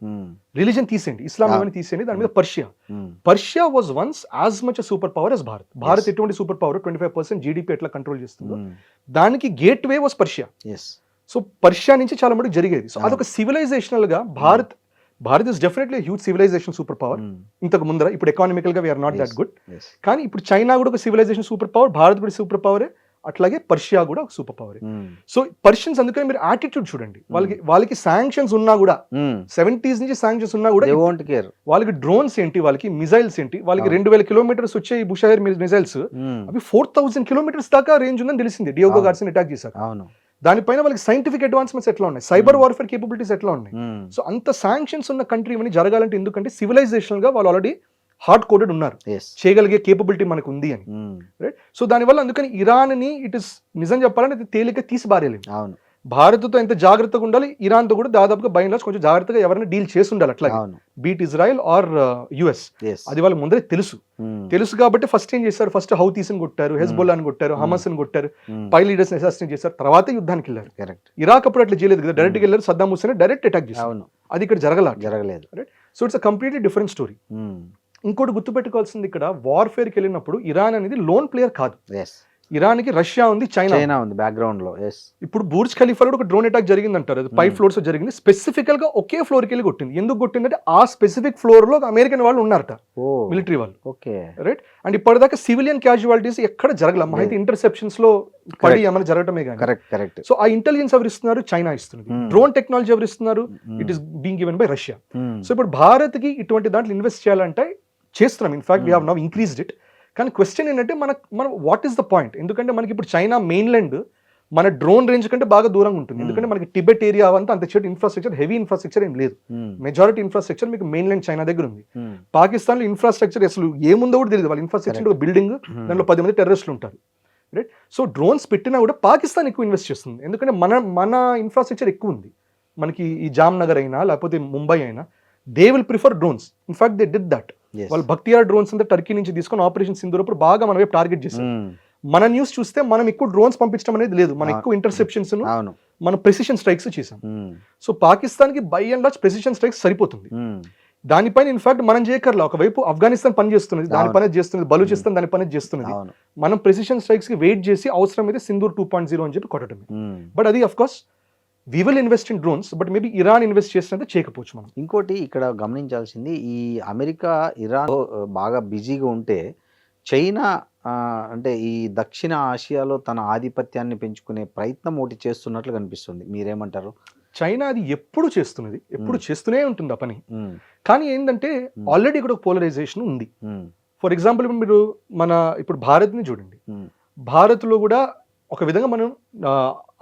రిలీజన్ తీసేయండి, ఇస్లాం ఏమైనా తీసేయండి, దాని మీద Persia was once as much super power as Bharat ఎటువంటి సూపర్ పవర్ 25% జీడిపి ఎట్లా కంట్రోల్ చేస్తుందో దానికి gateway was Persia. So Persia నుంచి చాలా మటుకు జరిగేది. సో అదొక సివిలైజేషనల్ గా Bharat is definitely huge civilization super power ఇంతకు ముందర. ఇప్పుడు ఎకానమికల్ గా వీఆర్ నాట్ దట్ గుడ్, కానీ ఇప్పుడు చైనా కూడా ఒక సివిలైజేషన్ సూపర్ పవర్, భారత్ కూడా సూపర్ పవరే, అట్లాగే పర్షియా కూడా ఒక సూపర్ పవర్. సో పర్షియన్స్ అందుకని మీరు యాటిట్యూడ్ చూడండి, వాళ్ళకి శాంక్షన్స్ ఉన్నా కూడా 70s నుంచి శాంక్షన్స్ ఉన్నా కూడా వాళ్ళకి డ్రోన్స్ ఏంటి, వాళ్ళకి మిజైల్స్ ఏంటి, వాళ్ళకి 2000 కిలోమీటర్స్ వచ్చే ఈ బుషైర్ మిజైల్స్ అవి 4000 కిలోమీటర్స్ దాకా రేంజ్ ఉందని తెలిసింది డియోగో గార్సిన్ అటాక్ చేశారు. దానిపైన వాళ్ళకి సైంటిఫిక్ అడ్వాన్స్మెంట్స్ ఎట్లా ఉన్నాయి, సైబర్ వార్ఫేర్ కేపబిలిటీస్ ఎట్లా ఉన్నాయి. సో అంత శాంక్షన్స్ ఉన్న కంట్రీ ఇవన్నీ జరగాలంటే ఎందుకంటే సివిలైజేషనల్ గా వాళ్ళు ఆల్రెడీ హార్డ్ కోడెడ్ ఉన్నారు, చేయగలిగే కేపబిలిటీ మనకు ఉంది అని. రైట్. సో దానివల్ల అందుకని ఇరాన్ ని ఇట్ ఇస్ నిజం చెప్పాలంటే తేలిక తీసి బారేలేదు. భారత్తో ఎంత జాగ్రత్తగా ఉండాలి, ఇరాన్తో కూడా దాదాపుగా బై అండ్ లార్జ్ కొంచెం జాగ్రత్తగా ఎవరైనా డీల్ చేసి ఉండాలి. అట్లా బీట్ ఇజ్రాయెల్ ఆర్ యుఎస్, అది వాళ్ళ ముందరే తెలుసు కాబట్టి ఫస్ట్ ఏం చేశారు, ఫస్ట్ హౌతీస్ ని కొట్టారు, హెజ్బొల్లాని కొట్టారు, హమస్ ని కొట్టారు, పై లీడర్స్ అసాసినేట్ చేశారు, తర్వాత యుద్ధానికి వెళ్ళారు. ఇరాక్ అప్పుడు అట్లా చేయలేదు కదా, డైరెక్ట్ వెళ్ళారు, సద్దాం హుస్సేన్ డైరెక్ట్ అటాక్ చేశారు. అది ఇక్కడ జరగలేదు. Right. So it's a completely different story. ఇంకోటి గుర్తుపెట్టుకోవాల్సింది, ఇక్కడ వార్ఫేర్కి వెళ్ళినప్పుడు ఇరాన్ అనేది లోన్ ప్లేయర్ కాదు. ఇరాన్ కి రష్యా ఉంది, చైనా ఉంది బ్యాక్గ్రౌండ్ లో. ఇప్పుడు బుర్జ్ ఖలీఫాలో ఒక డ్రోన్ అటాక్ జరిగింది అంటారు, అది 5 ఫ్లోర్స్ జరిగింది. స్పెసిఫికల్ గా ఒకే ఫ్లోర్ కి వెళ్ళి కొట్టింది. ఎందుకు కొట్టిందంటే ఆ స్పెసిఫిక్ ఫ్లోర్ లో అమెరికన్ వాళ్ళు ఉన్నారట, మిలిటరీ వాళ్ళు. రైట్. అండ్ ఇప్పటిదాకా సివిలియన్ క్యాజువాలిటీస్ ఎక్కడ జరగల, అయితే ఇంటర్సెప్షన్స్ లో పడి ఏమైనా జరగటమే కానీ. సో ఆ ఇంటెలిజెన్స్ ఎవరు ఇస్తున్నారు, చైనా ఇస్తున్నారు. డ్రోన్ టెక్నాలజీ ఎవరు ఇస్తున్నారు, it is being given by Russia. So ఇప్పుడు భారత్ కి ఇటువంటి దాంట్లో ఇన్వెస్ట్ చేయాలంటే చేస్తున్నాం. In fact we have now increased it. కానీ క్వశ్చన్ ఏంటంటే మన వాట్ ఈస్ ద పాయింట్, ఎందుకంటే మనకి ఇప్పుడు చైనా మెయిన్లాండ్ మన డ్రోన్ రేంజ్ కంటే బాగా దూరంగా ఉంటుంది. ఎందుకంటే మనకి టిబెట్ ఏరియా అవంతా అంత చెట్టు ఇన్ఫ్రాస్ట్రక్చర్, హెవీ ఇన్ఫ్రాస్ట్రక్చర్ ఏం లేదు. మెజారిటీ ఇన్ఫ్రాస్ట్రక్చర్ మీకు మెయిన్లాండ్ చైనా దగ్గర ఉంది. పాకిస్తాన్ లో ఇన్ఫ్రాస్ట్రక్చర్ అసలు ఏముందో కూడా తెలియదు. వాళ్ళ ఇన్ఫ్రాస్ట్రక్చర్ ఒక బిల్డింగ్, దాంట్లో 10 మంది టెర్రరిస్టులు ఉంటారు. రైట్. సో డ్రోన్స్ పెట్టినా కూడా పాకిస్తాన్ ఎక్కువ ఇన్వెస్ట్ చేస్తుంది, ఎందుకంటే మన ఇన్ఫ్రాస్ట్రక్చర్ ఎక్కువ ఉంది. మనకి ఈ జామ్నగర్ అయినా లేకపోతే ముంబై అయినా they will prefer drones. In fact they did that. వాళ్ళు భక్తియార్ డ్రోన్స్ అంతా టర్కీ నుంచి తీసుకొని ఆపరేషన్ సింధూర్ అప్పుడు బాగా మన వైపు టార్గెట్ చేశారు. మన న్యూస్ చూస్తే మనం ఎక్కువ డ్రోన్స్ పంపించడం అనేది లేదు, మనం ఎక్కువ ఇంటర్సెప్షన్స్, మనం ప్రెసిషన్ స్ట్రైక్స్ చేసాం. సో పాకిస్తాన్ కి by and large precision strikes సరిపోతుంది. దానిపైన ఇన్ఫాక్ట్ మనం చేయకర్లా, ఒకవైపు ఆఫ్ఘనిస్తాన్ పని చేస్తున్నది, దాని పని చేస్తున్నది, బలూచిస్తాన్ దాని పని చేస్తున్నది. మనం ప్రెసిషన్ స్ట్రైక్స్ కి వెయిట్ చేసి అవసరమైతే సింధూర్ 2.0 అని చెప్పి కొట్టడమే. బట్ అది of course we will invest in drones, but maybe Iran invest చేసినంత చేయకపోవచ్చు. మనం ఇంకోటి ఇక్కడ గమనించాల్సింది, ఈ అమెరికా ఇరాన్ బాగా బిజీగా ఉంటే చైనా అంటే ఈ దక్షిణ ఆసియాలో తన ఆధిపత్యాన్ని పెంచుకునే ప్రయత్నం ఒకటి చేస్తున్నట్లు కనిపిస్తుంది. మీరేమంటారు? చైనా అది ఎప్పుడు చేస్తున్నది, ఎప్పుడు చేస్తూనే ఉంటుంది ఆ పని. కానీ ఏంటంటే ఆల్రెడీ ఇక్కడ పోలరైజేషన్ ఉంది. ఫర్ ఎగ్జాంపుల్ మీరు ఇప్పుడు భారత్ని చూడండి, భారత్లో కూడా ఒక విధంగా మనం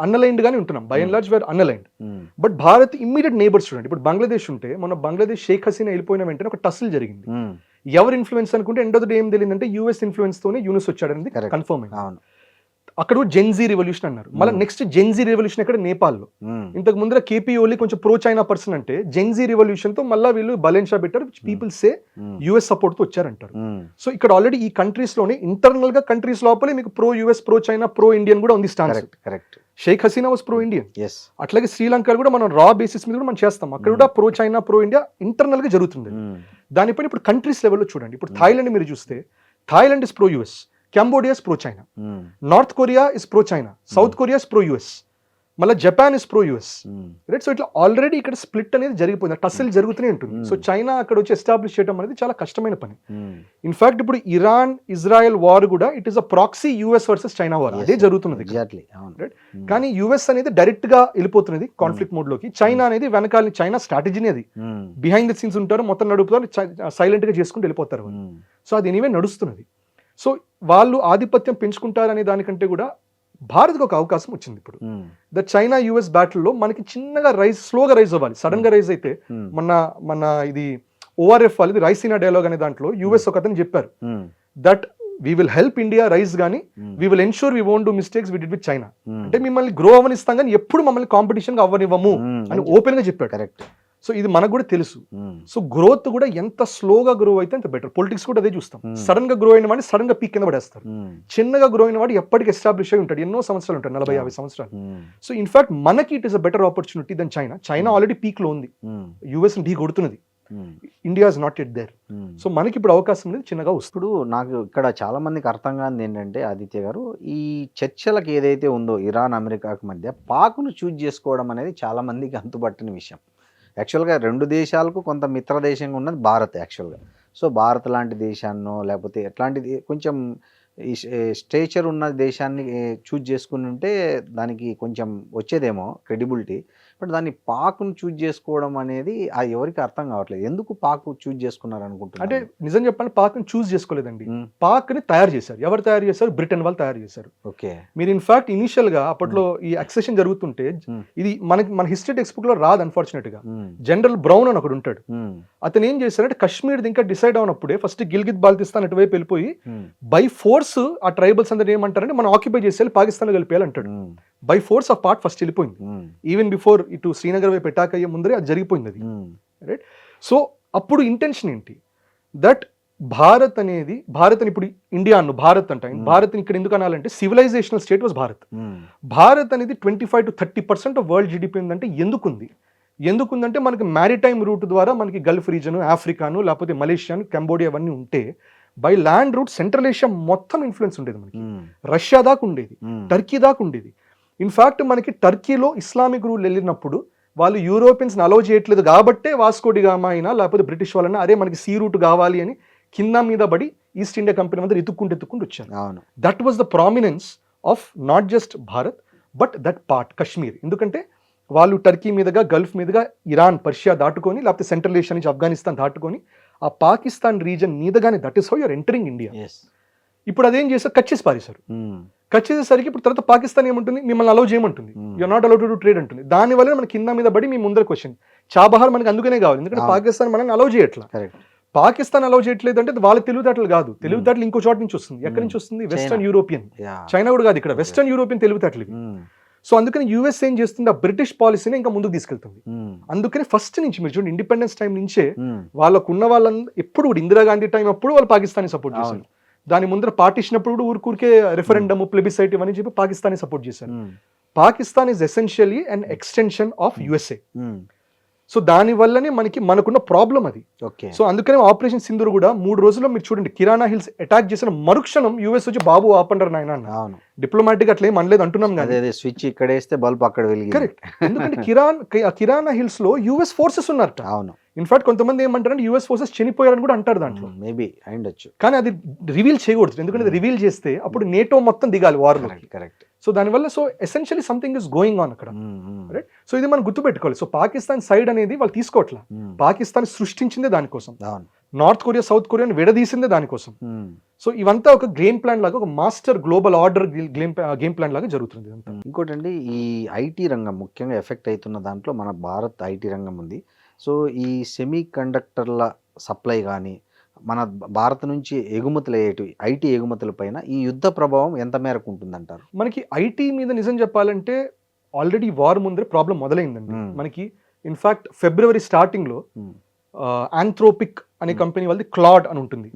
అన్అలైన్డ్ గానే ఉంటున్నాం, by and large were unaligned. But Bharat immediate neighbours చూడండి, ఇప్పుడు బంగ్లాదేశ్ ఉంటే మన బంగ్లాదేశ్ షేక్ హసీనా వెళ్ళిపోయిన వెంటనే ఒక టస్ల్ జరిగింది. ఎవరు ఇన్ఫ్లుయెన్స్ అనుకుంటే ఎండ్ ఆఫ్ ద డే ఏం తెలియదంటే యూఎస్ ఇన్ఫ్లుయెన్స్ తోనే యూనిస్ వచ్చాడనేది కన్ఫర్మ్ అయింది. అక్కడ జెన్జీ రెవల్యూషన్ అన్నారు. మళ్ళీ నెక్స్ట్ జెన్జీ రెవల్యూషన్ ఎక్కడ, నేపాల్లో. ఇంతకు ముందర కేపీ ఓలీ కొంచెం ప్రో చైనా పర్సన్ అంటే జెన్జీ రెవల్యూషన్ తో మళ్ళీ వీళ్ళు బలెన్షా పెట్టారు, పీపుల్ సే యుఎస్ సపోర్ట్ తో వచ్చారంటారు. సో ఇక్కడ ఆల్రెడీ ఈ కంట్రీస్ లోనే ఇంటర్నల్ గా కంట్రీస్ లోపలే మీకు pro US, pro China, pro Indian కూడా ఉంది stance. Sheikh Hasina was pro Indian. అట్లాగే శ్రీలంక కూడా మనం రా బేసిస్ మీద కూడా మనం చేస్తాం, అక్కడ కూడా pro China, pro India internal గా జరుగుతుంది. దానిపైన ఇప్పుడు కంట్రీస్ లెవెల్లో చూడండి, ఇప్పుడు థాయిలాండ్ మీరు చూస్తే Thailand is pro US, Cambodia is pro-China. North Korea is pro-China. South Korea is pro-US. మళ్ళీ Japan is pro US. Right. So ఇట్లా ఆల్రెడీ ఇక్కడ స్ప్లిట్ అనేది జరిగిపోయింది, టస్సిల్ జరుగుతూనే ఉంటుంది. సో చైనా అక్కడ వచ్చి ఎస్టాబ్లిష్ చేయడం అనేది చాలా కష్టమైన పని. ఇన్ఫాక్ట్ ఇప్పుడు ఇరాన్ ఇజ్రాయెల్ వార్ కూడా it is a proxy US versus China war, అదే జరుగుతున్నది. రైట్. కానీ యుఎస్ అనేది డైరెక్ట్ గా వెళ్ళిపోతున్నది కాన్ఫ్లిక్ట్ మోడ్ లోకి. చైనా అనేది వెనకాల, చైనా స్ట్రాటజీని అది బిహైండ్ ద సీన్స్ ఉంటారు, మొత్తం నడుపుతారు, సైలెంట్ గా చేసుకుంటూ వెళ్ళిపోతారు. సో అది ఎనీవే నడుస్తున్నది. సో వాళ్ళు ఆధిపత్యం పెంచుకుంటారనే దానికంటే కూడా భారత్కి ఒక అవకాశం వచ్చింది ఇప్పుడు. ద చైనా యుఎస్ బ్యాటిల్లో మనకి చిన్నగా స్లోగా రైజ్ అవ్వాలి. సడన్ గా రైజ్ అయితే మన ఇది ఓఆర్ఎఫ్ వాళ్ళది రైసీనా డైలాగ్ అనే దాంట్లో యుఎస్ ఒక అతను చెప్పారు that we will help India rise గానీ we will ensure we won't do mistakes we did with China. అంటే మిమ్మల్ని గ్రో అవనిస్తాం కానీ ఎప్పుడు మమ్మల్ని కాంపిటీషన్ గా అవ్వనివ్వము అని ఓపెన్ గా చెప్పాడు. కరెక్ట్. సో ఇది మనకు కూడా తెలుసు. ఉమ్, సో గ్రోత్ కూడా ఎంత స్లోగా గ్రో అయితే అంత బెటర్. పొలిటిక్స్ కూడా అదే చూస్తాం. సడన్ గా గ్రో అయిన వాడిని సడన్ గా పీక్ కింద పడేస్తారు. ఉమ్, చిన్నగా గ్రో అయిన వాడు ఎప్పటికీ ఎస్టాబ్లిష్ అయి ఉంటాడు, ఎన్నో సంవత్సరాలు ఉంటాడు, 40-50 సంవత్సరాలు. ఉమ్, సో ఇన్ఫాక్ట్ మనకి it is a better opportunity than China. China already peak లో ఉంది, ఉమ్, యుఎస్ ఢీ కొడుతున్నది, um, India is not at there. Um. So మనకి ఇప్పుడు అవకాశం అనేది చిన్నగా వస్తుంది. ఇప్పుడు నాకు ఇక్కడ చాలా మందికి అర్థం కానిది ఏంటంటే ఆదిత్య గారు, ఈ చర్చలకు ఏదైతే ఉందో ఇరాన్ అమెరికాకు మధ్య పాక్ను చూజ్ చేసుకోవడం అనేది చాలా మందికి అంతుపట్టని విషయం. యాక్చువల్గా రెండు దేశాలకు కొంత మిత్ర దేశంగా ఉన్నది భారత్ యాక్చువల్గా. సో భారత్ లాంటి దేశాన్నో లేకపోతే ఎట్లాంటిది కొంచెం ఈ స్టేచర్ ఉన్న దేశాన్ని చూజ్ చేసుకుని ఉంటే దానికి కొంచెం వచ్చేదేమో క్రెడిబిలిటీ. బట్ దాన్ని పాక్ను చూజ్ చేసుకోవడం అనేది అది ఎవరికి అర్థం కావట్లేదు. ఎందుకు పాక్ చూజ్ చేసుకున్నారు అనుకుంటున్నారు? అంటే నిజం చెప్పాలంటే పాక్ ని చూస్ చేసుకోలేదండి, పాక్ ని తయారు చేశారు. ఎవరు తయారు చేశారు? బ్రిటన్ వాళ్ళు తయారు చేశారు. ఓకే. మీరు ఇన్ఫాక్ట్ ఇనిషియల్ గా అప్పట్లో ఈ అక్సెషన్ జరుగుతుంటే ఇది మన హిస్టరీ టెక్స్ట్ బుక్ లో రాదు అన్ఫార్చునేట్ గా. జనరల్ బ్రౌన్ అని ఒకడు ఉంటాడు, అతను ఏం చేశారంటే కశ్మీర్ ఇంకా డిసైడ్ అవునప్పుడే ఫస్ట్ గిల్గిత్ బాల్తిస్తాన్ అటువైపు వెళ్ళిపోయి బై ఫోర్స్ ఆ ట్రైబల్స్ అందరూ ఏమంటారంటే మనం ఆక్యుపై చేసేయాలి, పాకిస్తాన్ లో కలిపేయాలి అంటాడు. By force of part first వెళ్ళిపోయింది. ఈవెన్ బిఫోర్ ఇటు శ్రీనగర్ వైపు అటాక్ అయ్యే ముందరే అది జరిగిపోయింది అది, రైట్? సో అప్పుడు ఇంటెన్షన్ ఏంటి? దట్ భారత్ అనేది, భారత్ అని ఇప్పుడు ఇండియా అన్ను భారత్ అంట, భారత్ ఇక్కడ ఎందుకు అనాలంటే civilizational state was Bharat. Bharat అనేది 25-30% ఆఫ్ వరల్డ్ జీడిపి ఉందంటే ఎందుకుందంటే మనకి మ్యారిటైమ్ రూట్ ద్వారా మనకి గల్ఫ్ రీజన్, ఆఫ్రికాను, లేకపోతే మలేషియాను, కంబోడియా అవన్నీ ఉంటే by land route central Asia మొత్తం ఇన్ఫ్లుయెన్స్ ఉండేది మనకి. రష్యా దాకా ఉండేది, టర్కీ దాకా ఉండేది. ఇన్ఫాక్ట్ మనకి టర్కీలో ఇస్లామిక్ రూల్ వెళ్ళినప్పుడు వాళ్ళు యూరోపియన్స్ని అలౌ చేయట్లేదు కాబట్టే వాస్కోడిగామా అయినా లేకపోతే బ్రిటిష్ వాళ్ళైనా అరే మనకి సీ రూట్ కావాలి అని కింద మీద పడి ఈస్ట్ ఇండియా కంపెనీ అందరూ ఎత్తుక్కుంటూ వచ్చారు. That was the prominence of not just Bharat but that part Kashmir. ఎందుకంటే వాళ్ళు టర్కీ మీదుగా, గల్ఫ్ మీదుగా, ఇరాన్, పర్షియా దాటుకొని, లేకపోతే సెంట్రల్ ఏషియా నుంచి ఆఫ్ఘనిస్తాన్ దాటుకొని ఆ పాకిస్తాన్ రీజన్ మీదగానే that is how you're entering India. ఇప్పుడు అదేం చేశారు? కట్ చేసి పారేశారు. కట్ చేసేసరికి ఇప్పుడు తర్వాత పాకిస్తాన్ ఏమంటుంది? మిమ్మల్ని అలౌ చేయమంటుంది, you are not allowed to do trade అంటుంది. దానివల్ల మన కింద మీద పడి మీ ముందర క్వశ్చన్ చాబహార్ మనకి అందుకనే కావాలి, ఎందుకంటే పాకిస్తాన్ మనల్ని అలౌ చేయట్లా. పాకిస్తాన్ అలౌ చేయట్లేదు అంటే వాళ్ళ తెలివితేటలు కాదు, తెలివితేటలు ఇంకో చోట నుంచి వస్తుంది. ఎక్కడి నుంచి వస్తుంది? Western European. చైనా కూడా కాదు, ఇక్కడ వెస్టర్న్ యూరోపియన్ తెలివితేటలు ఇవి. సో అందుకని యూఎస్ ఏం చేస్తుంది? ఆ బ్రిటిష్ పాలసీని ఇంకా ముందుకు తీసుకెళ్తుంది. అందుకని ఫస్ట్ నుంచి మీరు చూడండి, ఇండిపెండెన్స్ టైం నుంచే వాళ్ళకున్న వాళ్ళందరూ ఎప్పుడు కూడా ఇందిరాగాంధీ టైం అప్పుడు వాళ్ళు పాకిస్తాన్ సపోర్ట్ చేశారు. దాని ముందర పార్టీషన్ అప్పుడు కూడా ఊరికే రెఫరెండమ్, ప్లెబిసైట్ ఇవన్నీ చెప్పి పాకిస్తాన్ సపోర్ట్ చేశారు. Pakistan is essentially and extension of USA. So దాని వల్లనే మనకున్న ప్రాబ్లం అది. సో అందుకనే ఆపరేషన్ సింధూర్ కూడా 3 రోజుల్లో మీరు చూడండి, కిరాణా హిల్స్ అటాక్ చేసిన మరుక్షణం యూఎస్ వచ్చి బాబు ఆపండర్ నాయన అన్న. డిప్లొమాటిక్ అట్లా ఏం అనలేదు అంటున్నాం కానీ స్విచ్ ఇక్కడ వేస్తే బల్బ్ అక్కడ వెలిగింది. కరెక్ట్. ఎందుకంటే కిరాణా హిల్స్ లో యూఎస్ ఫోర్సెస్ ఉన్నారట. అవును. ఇన్ఫాక్ట్ కొంతమంది ఏమంటారంటే యూఎస్ ఫోర్సెస్ చనిపోయారని కూడా అంటారు దాంట్లో. మేబీ అయ్యుండొచ్చు, కానీ అది రివీల్ చేయకూడదు, ఎందుకంటే రివీల్ చేస్తే అప్పుడు నేటో మొత్తం దిగాలి వార్లో. కరెక్ట్. సో దానివల్ల so essentially something is going on అక్కడ, రైట్? సో ఇది మనం గుర్తుపెట్టుకోవాలి. సో పాకిస్తాన్ సైడ్ అనేది వాళ్ళు తీసుకోవట్లా, పాకిస్తాన్ సృష్టించిందే దానికోసం, నార్త్ కొరియా సౌత్ కొరియాని విడదీసిందే దానికోసం. సో ఇవంతా ఒక గేమ్ ప్లాన్ లాగా, ఒక master global order game plan లాగా జరుగుతుంది ఇదంతా. ఇంకోటండి, ఈ ఐటీ రంగం ముఖ్యంగా ఎఫెక్ట్ అవుతున్న దాంట్లో మన భారత్ ఐటీ రంగం ఉంది. సో ఈ సెమీ కండక్టర్ల సప్లై కానీ మన భారత్ నుంచి ఎగుమతులు అయ్యేటివి ఐటీ ఎగుమతుల పైన ఈ యుద్ధ ప్రభావం ఎంత మేరకు ఉంటుందంటారు? మనకి ఐటీ మీద నిజం చెప్పాలంటే ఆల్రెడీ వార్ ముందరే ప్రాబ్లం మొదలైందండి మనకి. ఇన్ఫాక్ట్ ఫిబ్రవరి స్టార్టింగ్ లో ఆంథ్రోపిక్ అనే కంపెనీ వాళ్ళది క్లాడ్ అని ఉంటుంది,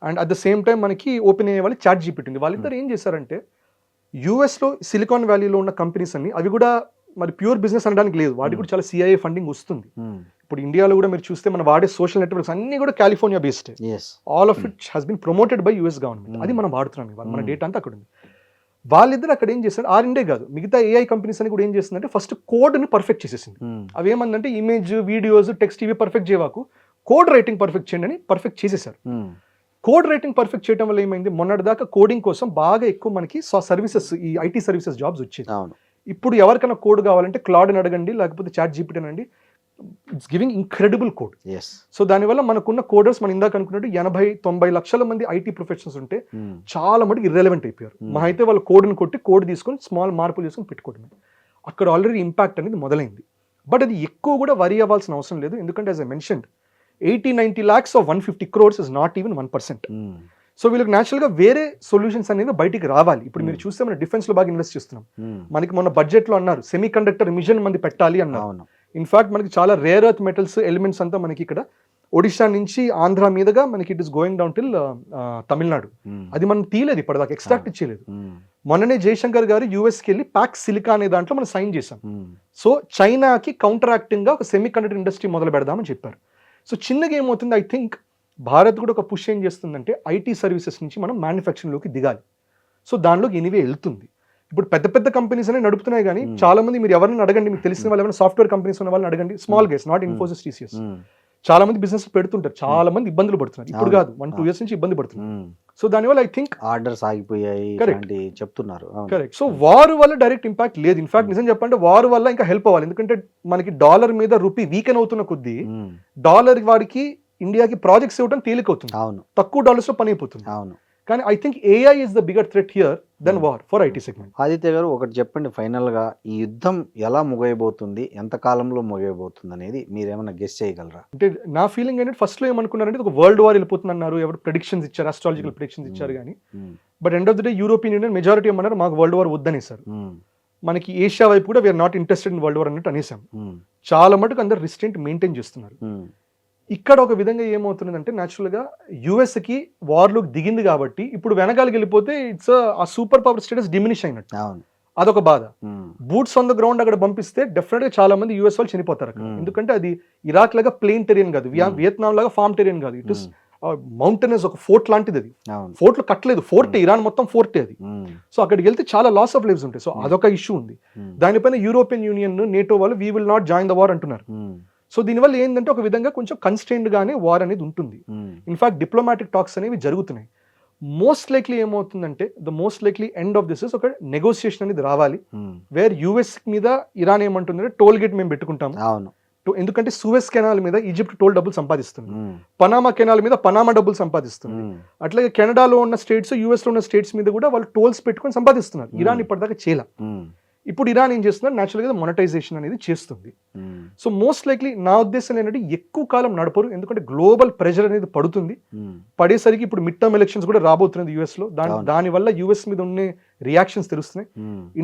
and at the same time మనకి ఓపెన్ అయ్యే వాళ్ళు చాట్ జీపీటీ ఉంది. వాళ్ళిద్దరు ఏం చేశారంటే యూఎస్ లో సిలికాన్ వ్యాలీలో ఉన్న కంపెనీస్ అన్ని అవి కూడా మరి ప్యూర్ బిజినెస్ అనడానికి లేదు, వాటికి కూడా చాలా సిఐఏ ఫండింగ్ వస్తుంది. ఇప్పుడు ఇండియాలో కూడా మీరు చూస్తే మనం వాడే సోషల్ నెట్వర్క్స్ అన్ని కూడా California based. All of it has been promoted by US government. అది మనం వాడుతున్నాం ఇవాళ, మన డేటా అంతా అక్కడ ఉంది. వాళ్ళిద్దరు అక్కడ ఏం చేస్తారు, ఆర్ఎండే కాదు మిగతా ఏఐ కంపెనీస్ అని కూడా ఏం చేస్తుందంటే ఫస్ట్ కోడ్ని పర్ఫెక్ట్ చేసేసింది. అవి ఏమందంటే ఇమేజ్, వీడియోస్, టెక్స్ట్ ఇవి పర్ఫెక్ట్ చేయవాకు, కోడ్ రైటింగ్ పర్ఫెక్ట్ చేయండి అని పర్ఫెక్ట్ చేసేసారు. కోడ్ రైటింగ్ పర్ఫెక్ట్ చేయడం వల్ల ఏమైంది, మొన్నటిదాకా కోడింగ్ కోసం బాగా ఎక్కువ మనకి సర్వీసెస్, ఈ ఐటీ సర్వీసెస్ జాబ్స్ వచ్చేది. ఇప్పుడు ఎవరికైనా కోడ్ కావాలంటే క్లాడ్ని అడగండి, లేకపోతే చాట్ జీపీటీ అనండి, it's giving incredible code. So దానివల్ల మనకున్న కోడర్స్ మనం ఇందాక అనుకున్నట్టు 80-90 లక్షల మంది ఐటీ ప్రొఫెషనల్స్ ఉంటే చాలా మటుకు ఇర్రెలవెంట్ అయిపోయారు. మా అయితే వాళ్ళు కోడ్ని కొట్టి కోడ్ తీసుకొని స్మాల్ మార్పులు చేసుకొని పెట్టుకోవడమే. అక్కడ ఆల్రెడీ ఇంపాక్ట్ అనేది మొదలైంది. బట్ అది ఎక్కువ కూడా వరీ అవ్వాల్సిన అవసరం లేదు, ఎందుకంటే as I mentioned 80-90 lakhs of 150 crores is not even 1%. So వీళ్ళకి న్యాచురల్గా వేరే సొల్యూషన్స్ అనేవి బయటికి రావాలి. ఇప్పుడు మీరు చూస్తే మనం డిఫెన్స్ లో బాగా ఇన్వెస్ట్ చేస్తున్నాం. మనకి మొన్న బడ్జెట్ లో అన్నారు సెమీ కండక్టర్ మిషన్ మంది పెట్టాలి అన్నారు. ఇన్ఫాక్ట్ మనకి చాలా రేర్ ఎర్త్ మెటల్స్ ఎలిమెంట్స్ అంతా మనకి ఇక్కడ ఒడిషా నుంచి ఆంధ్ర మీదుగా మనకి it is going down till Tamil Nadu. అది మనం తీయలేదు ఇప్పటిదాకా, ఎక్స్ట్రాక్ట్ చేయలేదు. మొన్ననే జయశంకర్ గారు యూఎస్కి వెళ్ళి ప్యాక్ సిలికా అనే దాంట్లో మనం సైన్ చేశాం. సో చైనాకి కౌంటర్ యాక్టింగ్ గా ఒక సెమీ కండక్టర్ ఇండస్ట్రీ మొదలు పెడదామని చెప్పారు. సో చిన్నగా ఏమవుతుంది, ఐ థింక్ భారత్ కూడా ఒక పుష్ ఏం చేస్తుందంటే ఐటీ సర్వీసెస్ నుంచి మనం మ్యానుఫ్యాక్చరింగ్లోకి దిగాలి. సో దానిలోకి ఎనీవే వెళ్తుంది. ఇప్పుడు పెద్ద పెద్ద కంపెనీస్ అనే నడుపుతున్నాయి, కానీ చాలా మంది మీరు ఎవరైనా అడగండి, మీకు తెలిసిన వాళ్ళు ఎవరైనా సాఫ్ట్వేర్ కంపెనీస్ ఉన్న వాళ్ళని అడగండి, small guys, not Infosys, TCS, చాలా మంది బిజినెస్ పెడుతుంటారు, చాలా మంది ఇబ్బందులు పడుతున్నారు. ఇప్పుడు కాదు, 1-2 years నుంచి ఇబ్బంది పడుతున్నారు. సో దానివల్ల ఐ థింక్ ఆర్డర్స్ ఆగిపోయాయి చెప్తున్నారు. కరెక్ట్. సో వార్ వల్ల డైరెక్ట్ ఇంపాక్ట్ లేదు. ఇన్ఫాక్ట్ నిజం చెప్పంటే వార్ వల్ల ఇంకా హెల్ప్ అవ్వాలి. ఎందుకంటే మనకి డాలర్ మీద రూపీ వీకెన్ అవుతున్న కొద్దీ డాలర్ వాడికి ఇండియాకి ప్రాజెక్ట్స్ ఇవ్వడం తేలికవుతుంది, తక్కువ డాలర్స్ లో పని అయిపోతుంది. కానీ I think AI is the bigger threat here then war for IT segment. Aditya గారు ఒకటి చెప్పండి, ఫైనల్ గా ఈ యుద్ధం ఎలా ముగియబోతుంది, ఎంత కాలంలో ముగియబోతుంది అనేది మీరేమైనా గెస్ చేయగలరా? అంటే నా ఫీలింగ్ ఏంటంటే ఫస్ట్ లో ఏమనుకున్నారంటే ఒక వరల్డ్ వార్ వెళ్ళిపోతుంది అన్నారు, ఎవరు ప్రెడిక్షన్స్ ఇచ్చారు, ఆస్ట్రాలజికల్ ప్రెడిక్షన్స్ ఇచ్చారు. కానీ but end of the day European Union majority ఏమన్నారు, మాకు వరల్డ్ వార్ వద్దనేసారు. మనకి ఏషియా వైపు కూడా we are not interested in world war అన్నట్టు అనేసాం. చాలా మటుకు అందరు రిస్ట్రెంట్ మెయింటైన్ చేస్తున్నారు. ఇక్కడ ఒక విధంగా ఏమవుతుందంటే న్యాచురల్గా యూఎస్కి వార్లోకి దిగింది కాబట్టి ఇప్పుడు వెనకాలకి వెళ్ళిపోతే ఇట్స్ ఆ సూపర్ పవర్ స్టేటస్ డిమినిష్ అయినట్టు, అదొక బాధ. బూట్స్ ఆన్ ద గ్రౌండ్ అక్కడ పంపిస్తే డెఫినెట్ గా చాలా మంది యూఎస్ వాళ్ళు చనిపోతారు అక్కడ. ఎందుకంటే అది ఇరాక్ లాగా ప్లెయిన్ టెరియన్ కాదు, వియత్నాం లాగా ఫార్మ్ టెరియన్ కాదు, ఇట్ ఇస్ మౌంటైనస్, ఒక ఫోర్ట్ లాంటిది. అది ఫోర్ట్ లో కట్టలేదు, ఫోర్టే, ఇరాన్ మొత్తం ఫోర్టే అది. సో అక్కడికి వెళ్తే చాలా లాస్ ఆఫ్ లైవ్స్ ఉంటాయి. సో అదొక ఇష్యూ ఉంది. దానిపైన యూరోపియన్ యూనియన్, నేటో వాళ్ళు we will not join the war అంటున్నారు. సో దీనివల్ల ఏంటంటే ఒక విధంగా కొంచెం కన్స్టెంట్ గానే వార్ అనేది ఉంటుంది. ఇన్ఫాక్ట్ డిప్లొమాటిక్ టాక్స్ అనేవి జరుగుతున్నాయి. మోస్ట్ లైక్లీ ఏమవుతుందంటే the most likely end of this is ఒక నెగోసియేషన్ అనేది రావాలి, వేర్ యూఎస్ మీద ఇరాన్ ఏమంటుందంటే టోల్ గేట్ మేము పెట్టుకుంటాము. ఎందుకంటే సూయస్ కెనాల్ మీద ఈజిప్ట్ టోల్ డబ్బులు సంపాదిస్తుంది, పనామా కెనాల్ మీద పనామా డబ్బులు సంపాదిస్తుంది. అట్లాగే కెనడాలో ఉన్న స్టేట్స్, యూఎస్ లో ఉన్న స్టేట్స్ మీద కూడా వాళ్ళు టోల్స్ పెట్టుకొని సంపాదిస్తున్నారు. ఇరాన్ ఇప్పటిదాకా చేయలే. ఇప్పుడు ఇరాన్ ఏం చేస్తున్నారు, న్యాచురల్గా మొనటైజేషన్ అనేది చేస్తుంది. సో మోస్ట్ లైక్లీ నా ఉద్దేశం ఏంటంటే ఎక్కువ కాలం నడపరు, ఎందుకంటే గ్లోబల్ ప్రెషర్ అనేది పడుతుంది. పడేసరికి ఇప్పుడు మిడ్ టర్మ్ ఎలక్షన్స్ కూడా రాబోతున్నది యూఎస్ లో. దాని వల్ల యూఎస్ మీద ఉన్న రియాక్షన్స్ తెలుస్తున్నాయి.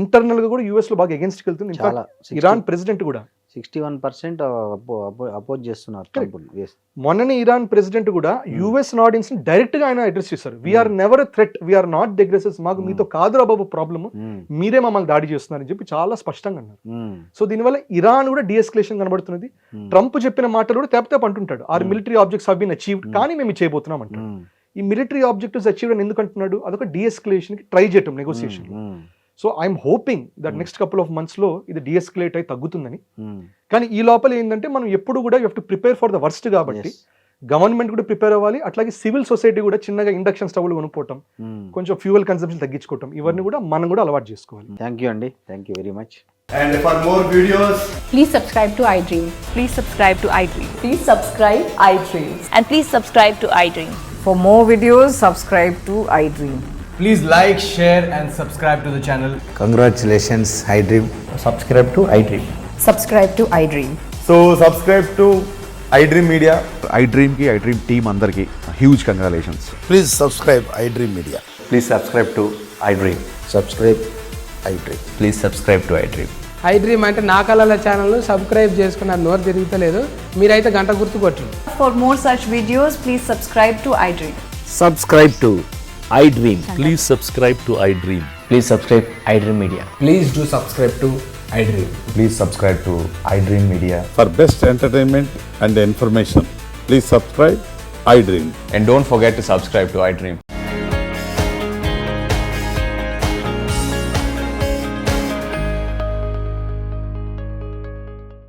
ఇంటర్నల్ గా కూడా యూఎస్ లో బాగా అగేన్స్ట్ వెళ్తుంది. ఇన్ఫాక్ట్ ఇరాన్ ప్రెసిడెంట్ కూడా 61% అపోజ్ చేస్తున్నారు. మొన్ననే ఇరాన్ ప్రెసిడెంట్ కూడా యూఎస్ ఆడియన్స్ ని డైరెక్ట్ గా ఆయన అడ్రస్ చేశారు. We are never threat, we are not the aggressors, మాకు మీతో కాదురా బాబు ప్రాబ్లమ్, మీరే మమ్మల్ని దాడి చేస్తున్నారని చెప్పి చాలా స్పష్టంగా అన్నారు. సో దీనివల్ల ఇరాన్ కూడా డిఎస్కలేషన్ కనబడుతున్నది. ట్రంప్ చెప్పిన మాటలు కూడా తేపతేప అంటుంటాడు, our military objects have been achieved, కానీ మేము చేయబోతున్నాం అంటాడు. ఈ మిలిటరీ ఆబ్జెక్టివ్స్ అచీవ్డ్ అని ఎందుకు అంటున్నాడు, అదొక డిఎస్కలేషన్ కి ట్రై చేయటం negotiation. So I'm hoping that next couple of months లో ఇది డిఎస్కలేట్ అయి తగ్గుతుందని. కానీ ఈ లోపల ఏంటంటే మనం ఎప్పుడు కూడా you have to prepare for the worst కాబట్టి గవర్నమెంట్ కూడా ప్రిపేర్ అవ్వాలి. అట్లాగే సివిల్ సొసైటీ కూడా చిన్నగా ఇండక్షన్ స్టవ్లు కొనుక్కోవటం, కొంచెం ఫ్యూయల్ కన్సంప్షన్ తగ్గించుకోవటం, ఇవన్నీ కూడా మనం కూడా అలవాటు చేసుకోవాలి. థ్యాంక్ యూ అండి, thank you very much. And for more videos, please subscribe to iDream. Please subscribe to iDream. Please subscribe iDream. And please subscribe to iDream. For more videos, subscribe to iDream. please like, share and subscribe to the channel. Congratulations, iDream. Subscribe to iDream. Subscribe to iDream. So subscribe to iDream Media. iDream ki iDream team andarki huge congratulations. Please subscribe iDream Media. Please subscribe to iDream. Subscribe iDream. Please subscribe to iDream. iDream అంటే నా కళల channel subscribe చేసుకున్న నోరు తిరుగుతలేదు, మీరైతే గంట గుర్తు కొట్టండి. For more such videos, please subscribe to iDream. Subscribe to iDream. Please subscribe to iDream. Please subscribe iDream Media. Please do subscribe to iDream. Please subscribe to iDream Media. For best entertainment and information, please subscribe iDream. And don't forget to subscribe to iDream.